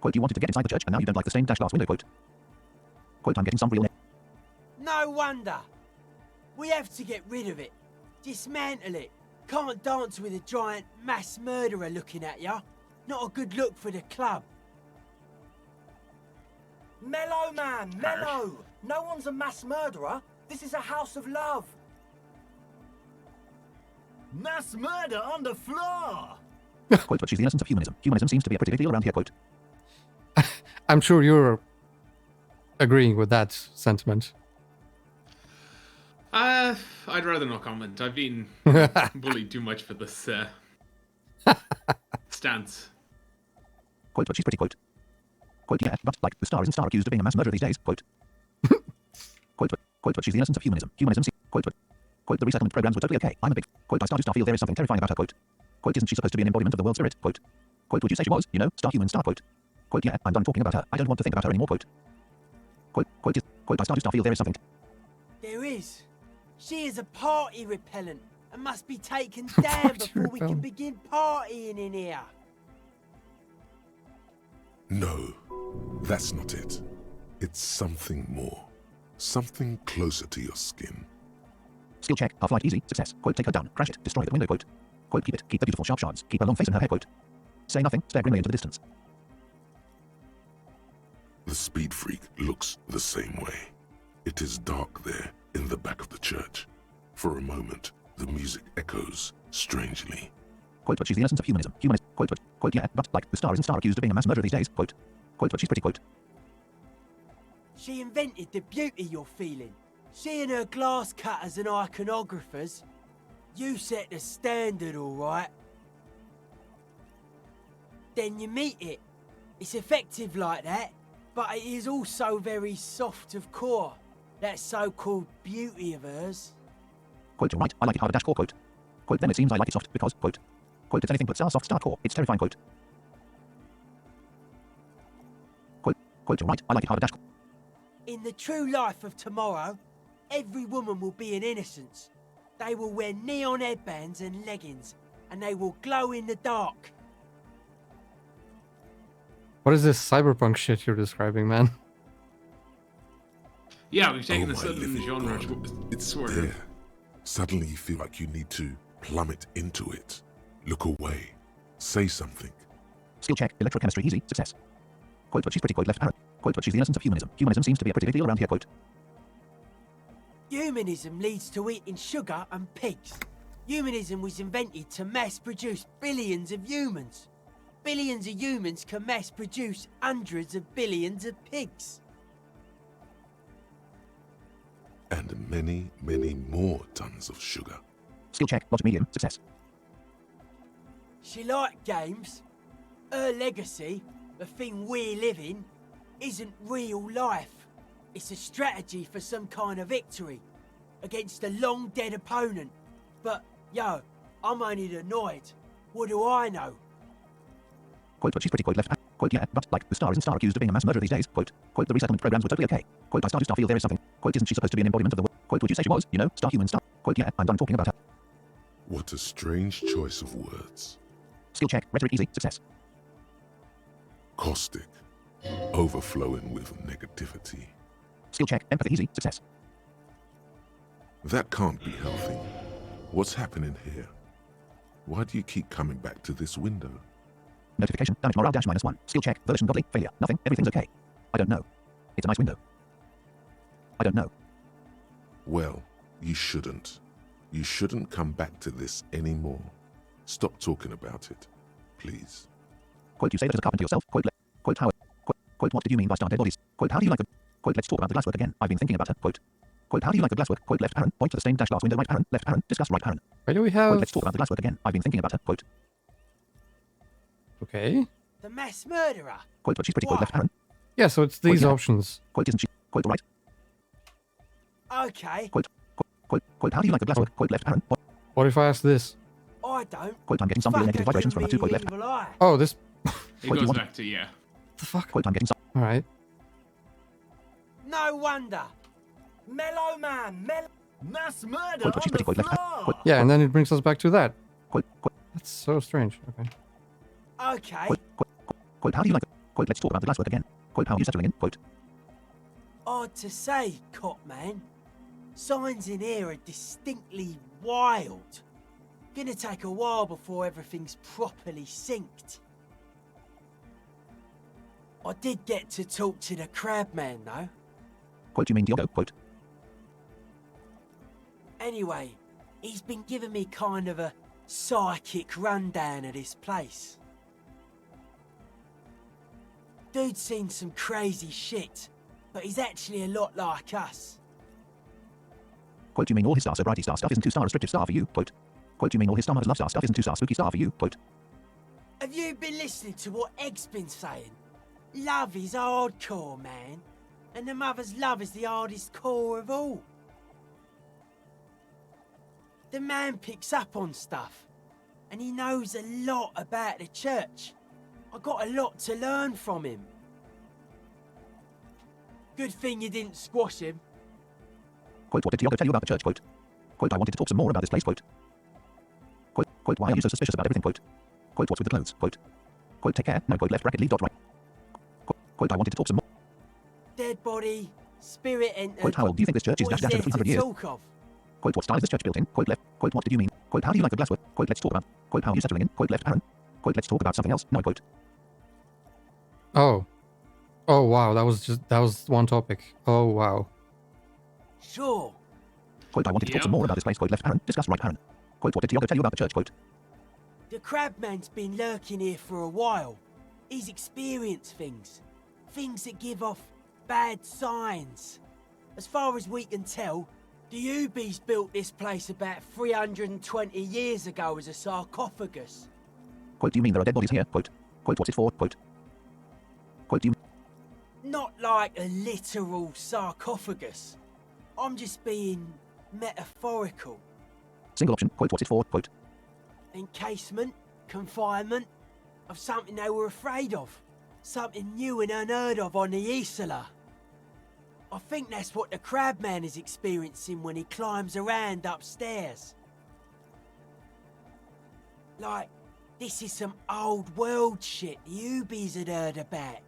Quote, you wanted to get inside the church and now you don't like the stained glass window, quote. Quote, I'm getting some real... No wonder. We have to get rid of it. Dismantle it. Can't dance with a giant mass murderer looking at ya. Not a good look for the club. Mellow, man, mellow. No one's a mass murderer. This is a house of love. Mass murder on the floor. Quote, but she's the innocence of humanism. Humanism seems to be a pretty big deal around here, quote. I'm sure you're agreeing with that sentiment. I'd rather not comment. I've been bullied too much for this stance. Quote, but she's pretty, quote. Quote, yeah, but like the star isn't star accused of being a mass murderer these days, quote. Quote, but she's the innocence of humanism. Humanism seems, quote, Quote, the resettlement programs were totally okay. I'm a big... Quote, I start to feel there is something terrifying about her. Quote, isn't she supposed to be an embodiment of the world spirit? Quote, would you say she was? You know, star human star. Quote, yeah, I'm done talking about her. I don't want to think about her anymore. Quote, I start to feel there is something... There is. She is a party repellent and must be taken down before we can begin partying in here. No, that's not it. It's something more. Something closer to your skin. Skill check, half-light easy, success. Quote, take her down, crash it, destroy the window. Quote, keep it, keep the beautiful sharp shards, keep her long face and her hair. Quote, say nothing, stare grimly into the distance. The speed freak looks the same way. It is dark there, in the back of the church. For a moment, the music echoes strangely. Quote, but she's the innocence of humanism. Quote, yeah, but like the star isn't star accused of being a mass murderer these days. Quote, but she's pretty. Quote, she invented the beauty you're feeling. She and her glass cutters and iconographers. You set the standard, all right. Then you meet it. It's effective like that, but it is also very soft of core. That so-called beauty of hers. Quote, you're right, I like it harder dash core. Quote, then it seems I like it soft because, quote, it's anything but soft star core. It's terrifying. Quote, you're right, I like it harder dash core. In the true life of tomorrow, every woman will be an innocence. They will wear neon headbands and leggings, and they will glow in the dark. What is this cyberpunk shit you're describing, man? Yeah, we've taken the sudden genre to it's sort there. of. Suddenly you feel like you need to plummet into it. Look away. Say something. Skill check, electrochemistry easy, success. Quote, but she's pretty. Quote, left arrow. Quote, but she's the innocence of humanism. Humanism seems to be a pretty big deal around here. Quote, humanism leads to eating sugar and pigs. Humanism was invented to mass-produce billions of humans. Billions of humans can mass-produce hundreds of billions of pigs. And many, many more tons of sugar. Skill check, logic medium, success. She liked games. Her legacy, the thing we live in, isn't real life. It's a strategy for some kind of victory against a long-dead opponent. But, yo, I'm only annoyed. What do I know? Quote, but she's pretty. Quote, left arrow. Quote, yeah, but like the star isn't star accused of being a mass murderer these days. Quote, the resettlement programs were totally okay. Quote, I start to feel there is something. Quote, isn't she supposed to be an embodiment of the world? Quote, would you say she was? You know, star human star. Quote, yeah, I'm done talking about her. What a strange choice of words. Skill check, rhetoric easy, success. Caustic. Overflowing with negativity. Skill check, empathy easy, success. That can't be healthy. What's happening here? Why do you keep coming back to this window? Notification, damage morale dash -1. Skill check, version godly, failure, nothing, everything's okay. I don't know. It's a nice window. I don't know. Well, you shouldn't. You shouldn't come back to this anymore. Stop talking about it, please. Quote, you say that as a carpenter yourself. Quote, how? Quote, what did you mean by star dead bodies? Quote, how do you like the... Quote, let's talk about the glasswork again. I've been thinking about her. Quote, how do you like the glasswork? Quote, left Aaron, point to the stained dash glass window, right Aaron, left Aaron, discuss right Aaron. Why do we have... Quote, let's talk about the glasswork again. I've been thinking about her. Quote. Okay. The mass murderer. Quote, but she's pretty. Quote, left Aaron. Yeah, so it's these options. Quote, isn't she? Quote, right. Okay. Quote, how do you like the glasswork? Quote, left Aaron. What if I ask this? I don't. Quote, I'm getting some really negative vibrations from her too. Quote, left. Oh, this... It goes back to, yeah. The fuck? Quote, I'm getting some... Alright. No wonder. Mellow man, mass murder quote, but she's pretty. Quote, left. Quote, yeah, and then it brings us back to that. Quote, that's so strange. Okay. Okay. Quote, how do you like the... Quote, let's talk about the glasswork again. Quote, how are you settling in? Quote. Odd to say, cop man. Signs in here are distinctly wild. Gonna take a while before everything's properly synced. I did get to talk to the crab man, though. Quote, you mean Diogo? Quote. Anyway, he's been giving me kind of a psychic rundown of this place. Dude's seen some crazy shit, but he's actually a lot like us. Quote, you mean all his star sobriety star stuff isn't 2-star restrictive star for you? Quote, you mean all his star mother's love star stuff isn't 2-star spooky star for you? Quote. Have you been listening to what Egg's been saying? Love is hardcore, man. And the mother's love is the hardest core of all. The man picks up on stuff, and he knows a lot about the church. I got a lot to learn from him. Good thing you didn't squash him. Quote, what did Tiago tell you about the church? Quote, I wanted to talk some more about this place. Quote, why are you so suspicious about everything? Quote, what's with the clothes? Quote, take care. No, quote, left bracket, leave dot right. Quote, I wanted to talk some more. Dead body, spirit entered. Quote, how old do you think this church is? Dash over 300 years. Talk of? Quote, what style is this church built in? Quote, left. Quote, what did you mean? Quote, how do you like the glasswork? Quote, let's talk about. Quote, how are you settling in? Quote, left, Aaron. Quote, let's talk about something else. No, quote. Oh wow, that was one topic. Oh wow. Sure. Quote, I wanted to talk some more about this place. Quote, left, Aaron. Discuss right, Aaron. Quote, what did Tiago tell you about the church? Quote, the Crabman's been lurking here for a while. He's experienced things. Things that give off bad signs. As far as we can tell, the Ubies built this place about 320 years ago as a sarcophagus. Quote, do you mean there are dead bodies here? Quote, what's it for? Quote, do you... Not like a literal sarcophagus. I'm just being metaphorical. Single option. Quote, what's it for? Quote, encasement, confinement, of something they were afraid of. Something new and unheard of on the Isla. I think that's what the Crabman is experiencing when he climbs around upstairs. Like, this is some old world shit the Ubies had heard about.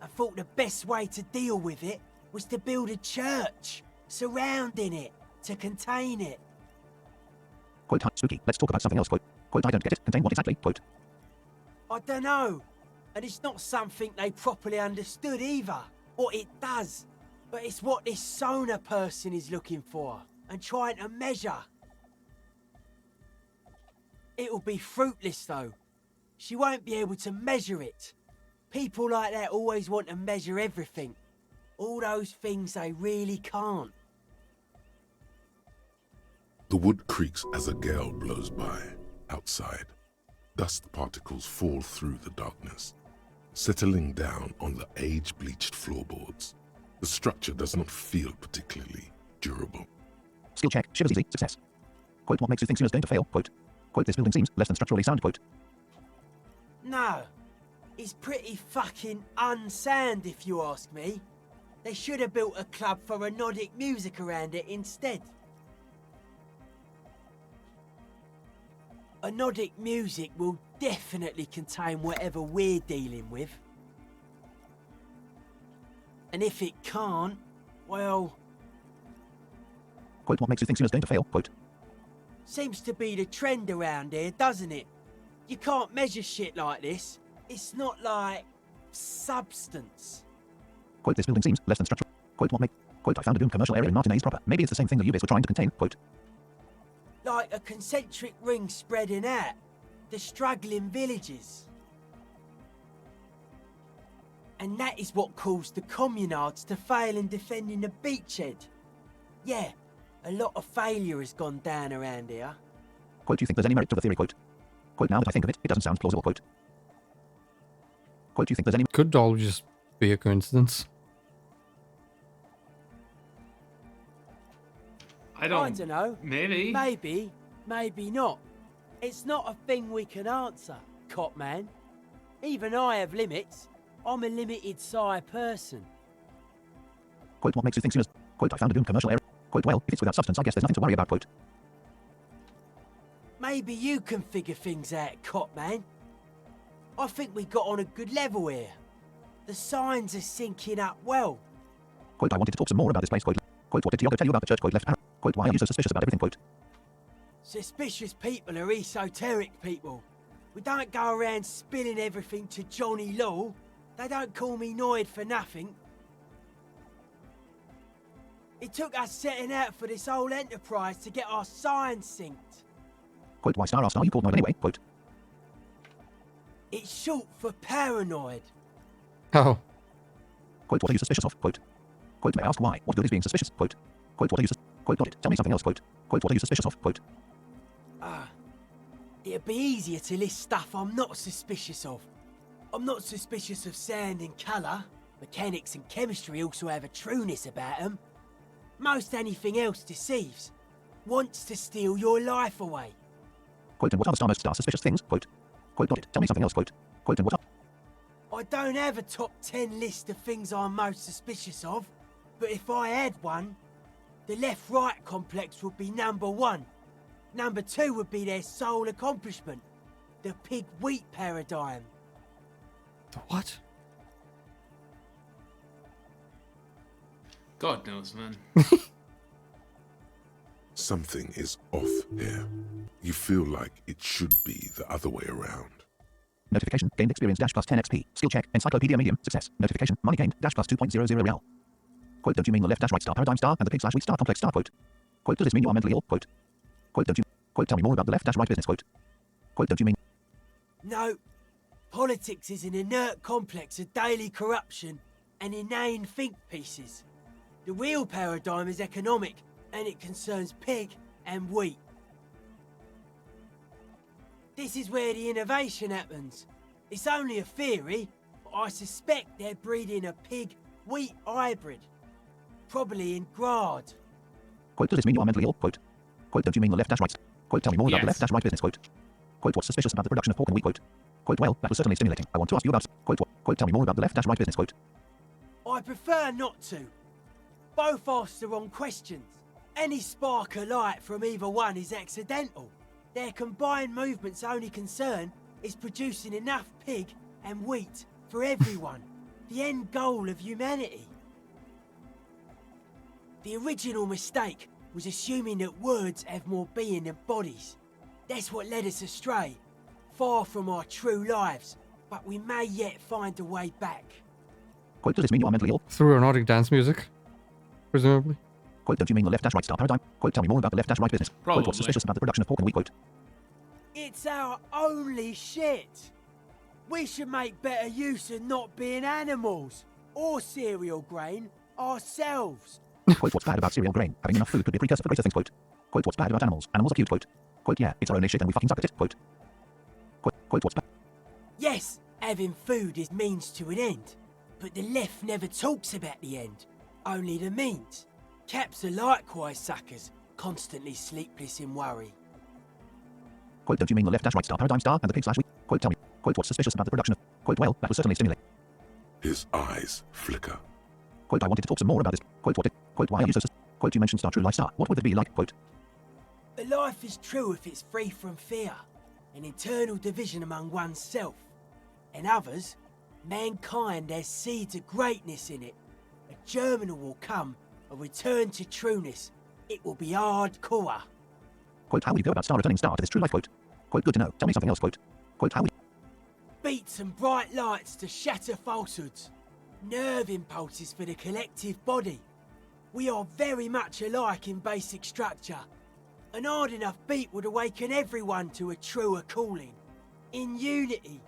I thought the best way to deal with it was to build a church, surrounding it, to contain it. Quote, spooky, let's talk about something else. Quote, I don't get it. Contain what exactly? Quote, I don't know. And it's not something they properly understood either, what it does. But it's what this Sona person is looking for and trying to measure. It'll be fruitless though. She won't be able to measure it. People like that always want to measure everything. All those things they really can't. The wood creaks as a gale blows by. Outside, dust particles fall through the darkness, settling down on the age-bleached floorboards. The structure does not feel particularly durable. Skill check, shivers easy, success. Quote, what makes you think Suna's going to fail? Quote, this building seems less than structurally sound. Quote, no, it's pretty fucking unsound if you ask me. They should have built a club for Nordic music around it instead. Nordic music will definitely contain whatever we're dealing with. And if it can't, well... Quote, what makes you think Suna's going to fail? Quote, seems to be the trend around here, doesn't it? You can't measure shit like this. It's not like... substance. Quote, this building seems less than structural. Quote, I found a doomed commercial area in Martinez proper. Maybe it's the same thing the Ubies were trying to contain. Quote, like a concentric ring spreading out. The struggling villages. And that is what caused the communards to fail in defending the beachhead. Yeah, a lot of failure has gone down around here. Quote, do you think there's any merit to the theory? Quote, now that I think of it, it doesn't sound plausible. Quote, do you think there's any... Could all just be a coincidence? I don't know. Maybe. Maybe not. It's not a thing we can answer, Copman. Even I have limits. I'm a limited psi person. Quote, what makes you think Suna's... Quote, I found a doomed commercial area. Quote, well, if it's without substance, I guess there's nothing to worry about. Quote, maybe you can figure things out, Copman. I think we got on a good level here. The signs are syncing up well. Quote, I wanted to talk some more about this place. Quote, what did Tiago tell you about the church? Quote, left arrow. Quote, why are you so suspicious about everything? Quote, suspicious people are esoteric people. We don't go around spilling everything to Johnny Law. They don't call me Noid for nothing. It took us setting out for this whole enterprise to get our signs synced. Quote, why star you called Noid anyway? Quote, it's short for paranoid. Oh. Quote, what are you suspicious of? Quote, may I ask why? What good is being suspicious? Quote, what are you Quote, got it. Tell me something else. Quote, what are you suspicious of? Quote, it'd be easier to list stuff I'm not suspicious of. I'm not suspicious of sound and colour. Mechanics and chemistry also have a trueness about them. Most anything else deceives. wants to steal your life away. Quote, and what are the most star suspicious things? Quote, got it. Tell me something else. Quote, and what are... I don't have a top 10 list of things I'm most suspicious of, but if I had one, the left-right complex would be number 1. Number 2 would be their sole accomplishment, the pig-wheat paradigm. The what? God knows, man. Something is off here. You feel like it should be the other way around. Notification, gained experience dash plus 10 XP. Skill check, encyclopedia medium, success. Notification, money gained dash plus 2.00 real. Quote, don't you mean the left dash right star paradigm star and the pig/wheat star complex star? Quote, does this mean you are mentally ill? Quote, don't you... Quote, tell me more about the left dash right business. Quote, don't you mean... No, politics is an inert complex of daily corruption and inane think pieces. The real paradigm is economic, and it concerns pig and wheat. This is where the innovation happens. It's only a theory, but I suspect they're breeding a pig-wheat hybrid. Probably in Grad. Quote, does this mean you are mentally ill? Quote, don't you mean the left dash right? Quote, tell me more about the left dash right business. Quote, what's suspicious about the production of pork and wheat? Quote, well, that was certainly stimulating. I want to ask you about... Quote, tell me more about the left dash right business. Quote, I prefer not to. Both ask the wrong questions. Any spark of light from either one is accidental. Their combined movement's only concern is producing enough pig and wheat for everyone. The end goal of humanity. The original mistake was assuming that words have more being than bodies. That's what led us astray, far from our true lives, but we may yet find a way back. Quote, does this mean you are mentally ill? Through erotic dance music, presumably. Quote, don't you mean the left dash right star paradigm? Quote, tell me more about the left dash right business. Probably. Quote, what's suspicious about the production of pork and wheat? Quote, it's our only shit. We should make better use of not being animals or cereal grain ourselves. Quote, what's bad about cereal grain? Having enough food could be a precursor for greater things. Quote, what's bad about animals? Animals are cute. Quote, yeah, it's our only shit and we fucking suck at it. Quote, what's bad? Yes, having food is means to an end, but the left never talks about the end, only the means. Caps are likewise suckers, constantly sleepless in worry. Quote, don't you mean the left dash right star paradigm star and the pig/wheat? Quote, tell me. Quote, what's suspicious about the production of... Quote, well, that was certainly stimulating. His eyes flicker. Quote, I wanted to talk some more about this. Quote, why are you so... Quote, you mentioned Star True Life Star. What would it be like? Quote, a life is true if it's free from fear, an internal division among oneself. And others, mankind has seeds of greatness in it. A germinal will come, a return to trueness. It will be hardcore. Quote, how will you go about star returning star to this true life? Quote, good to know. Tell me something else. Quote, how will you... Beats and bright lights to shatter falsehoods. Nerve impulses for the collective body. We are very much alike in basic structure. An hard enough beat would awaken everyone to a truer calling. In unity.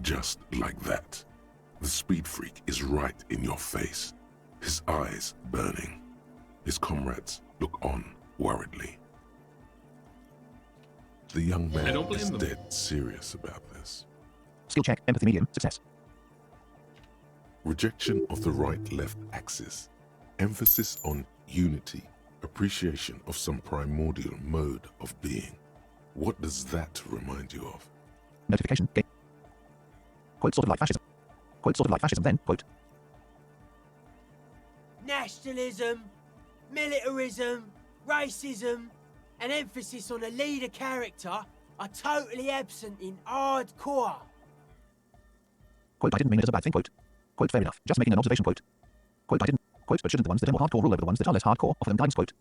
Just like that. The speed freak is right in your face. His eyes burning. His comrades look on worriedly. The young man is dead serious about this. Skill check, empathy medium, success. Rejection of the right-left axis. Emphasis on unity. Appreciation of some primordial mode of being. What does that remind you of? Notification, game. Quote, sort of like fascism. Quote, sort of like fascism then, quote. Nationalism, militarism, racism, and emphasis on a leader character are totally absent in hardcore. Quote, I didn't mean it as a bad thing, quote. Quote, fair enough, just making an observation, quote. Quote, I didn't, quote, but shouldn't the ones that are more hardcore rule over the ones that are less hardcore, offer them guidance, quote.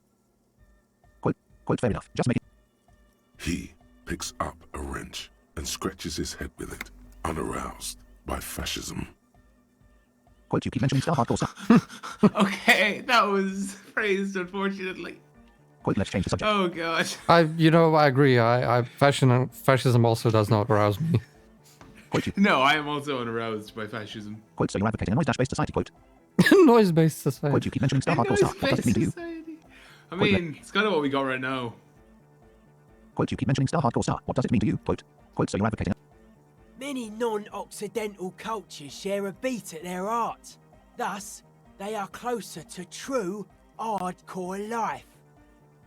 Quote, fair enough, just making... He picks up a wrench and scratches his head with it, unaroused by fascism. Quote, you keep mentioning star hardcore stuff. Okay, that was phrased, unfortunately. Quote, let's change the subject. Oh, God. I agree. Fascism also does not arouse me. Quote, no, I am also unaroused by fascism. Quote, so you're advocating a noise-based society, quote. Noise-based society. Quote, you keep mentioning star hardcore stuff. What does it mean to you? I mean, it's kind of what we got right now. Quote, you keep mentioning star hardcore star. What does it mean to you? Quote, so you're advocating... Many non-Occidental cultures share a beat at their art. Thus, they are closer to true hardcore life.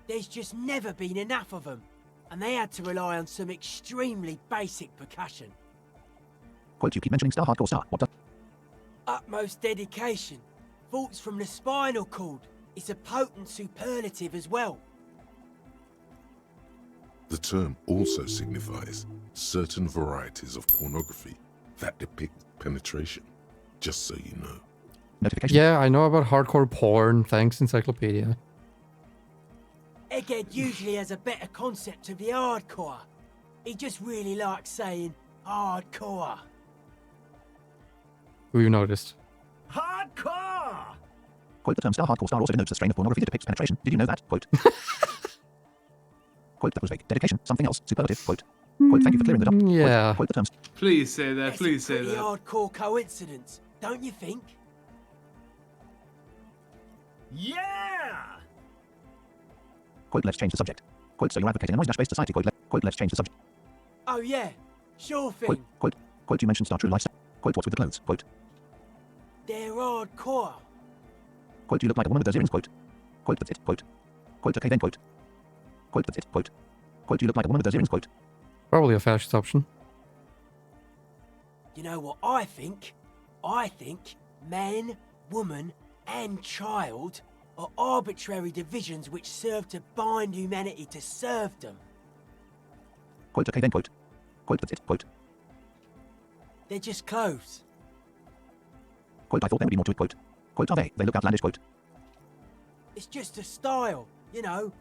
There's just never been enough of them, and they had to rely on some extremely basic percussion. Quote, you keep mentioning star, hardcore star. What does... Utmost dedication. Thoughts from the spinal cord. It's a potent superlative as well. The term also signifies certain varieties of pornography that depict penetration, just so you know. Notification. Yeah, I know about hardcore porn. Thanks, Encyclopedia. Egghead usually has a better concept of the hardcore. He just really likes saying hardcore. Who you noticed? Hardcore! Quote, the term star, hardcore star also denotes a strain of pornography that depicts penetration. Did you know that? Quote. Quote, that was vague. Dedication, something else. Superlative. Quote. Quote, thank you for clearing that up. Yeah. Quote the terms. Please say that, That's please say a that. pretty hardcore coincidence, don't you think? Yeah! Quote, let's change the subject. Quote, so you're advocating a noise-based society. Quote, quote, let's change the subject. Oh yeah, sure thing. Quote, you mentioned star true life. Quote, what's with the clothes? Quote. They're hardcore. Quote, you look like a woman with those earrings. Quote. Quote, that's it. Quote. Quote, okay then. Quote. Quote, that's it. Quote. Quote, you look like a woman with those earrings. Quote. Probably a fascist option. You know what I think? I think man, woman, and child are arbitrary divisions which serve to bind humanity to serfdom. Quote, okay then. Quote. Quote, that's it. Quote. They're just clothes. Quote, I thought there would be more to it. Quote. Quote, are they? They look outlandish. Quote. It's just a style, you know,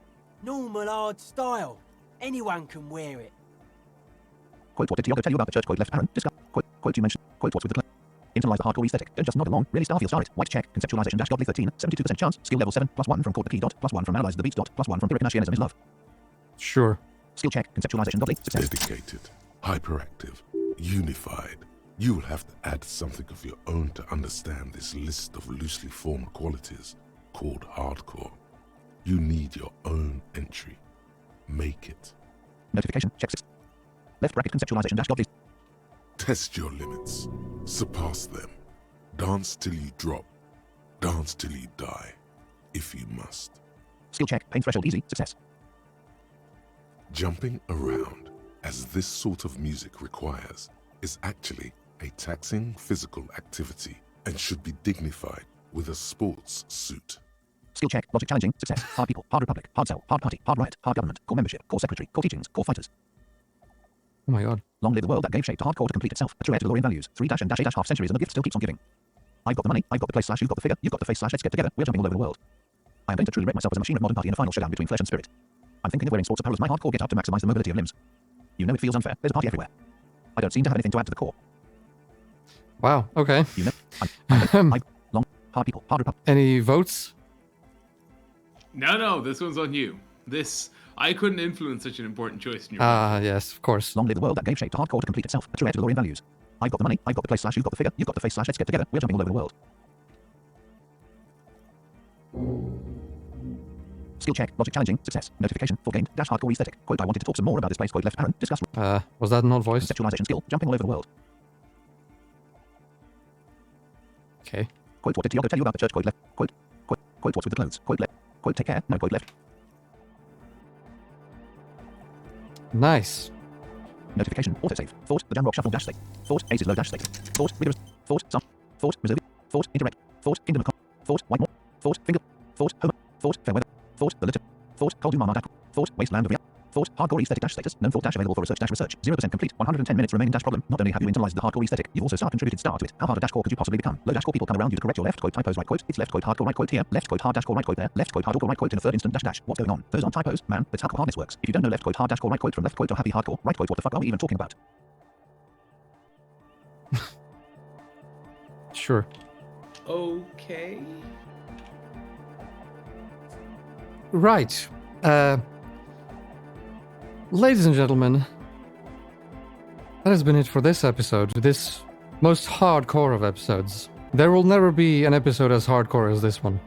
normal hard style. Anyone can wear it. Quote, what did Tiago tell you about the church? Quote, left Aaron. Discuss. Quote, you mentioned. Quote, what's with the internalize the hardcore aesthetic. Don't just nod along. Really star feel star it. White check. Conceptualization dash godly 13. 72% chance. Skill level 7. +1 from chord the key dot. +1 from analyze the beats dot. +1 from Pyrrhicanationism is love. Sure. Skill check. Conceptualization godly. Success. Dedicated, hyperactive, unified. You will have to add something of your own to understand this list of loosely formed qualities called hardcore. You need your own entry. Make it. Notification. Check 6. Left bracket conceptualization dash godly. Test your limits. Surpass them. Dance till you drop. Dance till you die, if you must. Skill check. Pain threshold easy. Success. Jumping around, as this sort of music requires, is actually a taxing physical activity and should be dignified with a sports suit. Skill check. Logic challenging. Success. Hard people. Hard republic. Hard cell. Hard party. Hard riot. Hard government. Core membership. Core secretary. Core teachings. Core fighters. Oh my god. Long live the world that gave shape to hardcore to complete itself. A true heir to DeLorean values. 3-and-8-half centuries and the gift still keeps on giving. I've got the money. I've got the place / you've got the figure. You've got the face / let's get together. We're jumping all over the world. I am going to truly wreck myself as a machine of modern party in a final showdown between flesh and spirit. I'm thinking of wearing sports apparel as my hardcore get up to maximize the mobility of limbs. You know it feels unfair. There's a party everywhere. I don't seem to have anything to add to the core. Wow. Okay. You know, I'm long, hard people, hard republic. Any votes? No, this one's on you. I couldn't influence such an important choice in your life. Yes, of course. Long live the world that gave shape to hardcore to complete itself. A true heir to DeLorean values. I've got the money. I've got the place / you've got the figure. You've got the face / let's get together. We're jumping all over the world. Skill check. Logic challenging. Success. Notification. Full gained. Dash hardcore aesthetic. Quote, I wanted to talk some more about this place. Quote, left Aaron. Discuss. Was that not voice? Conceptualization skill. Jumping all over the world. Okay. Quote, what did Tiago tell you about the church? Quote, left. Quote, what's with the clothes? Quote, left. Quote, take care. No, quote, left. Nice. Notification. Autosave. Thought. The Jamrock shuffle dash state. Thought. Aces low dash state. Thought. Rigorous. Thought. Some. Thought. Reserve. Thought. Interact. Thought. Kingdom of. Thought. Whitemore. Thought. Finger. Thought. Homer. Thought. Fair weather. Thought. The litter. Thought. Cold Mama dash. Thought. Wasteland of Real. Thought. Hardcore aesthetic dash status. Known thought dash available for research dash research. 0% complete. 110 minutes remaining dash problem. Not only have you internalized the hardcore aesthetic, you've also contributed star to it. How hard a dash core could you possibly become? Low dash core people come around you to correct your left quote typos right quote. It's left quote hardcore right quote here. Left quote hard dash core right quote there. Left quote hardcore right quote in a third instant dash dash. What's going on? Those aren't typos, man. That's how hardness works. If you don't know left quote hard dash core right quote from left quote or happy hardcore right quote, what the fuck are we even talking about? Sure. Okay. Right. Ladies and gentlemen, that has been it for this episode, this most hardcore of episodes. There will never be an episode as hardcore as this one.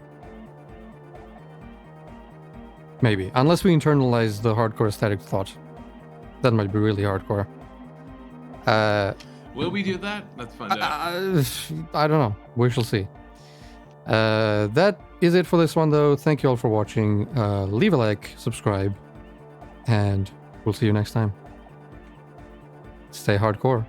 Maybe. Unless we internalize the hardcore aesthetic thought. That might be really hardcore. Will we do that? Let's find out. I don't know. We shall see. That is it for this one, though. Thank you all for watching. Leave a like, subscribe, and we'll see you next time. Stay hardcore.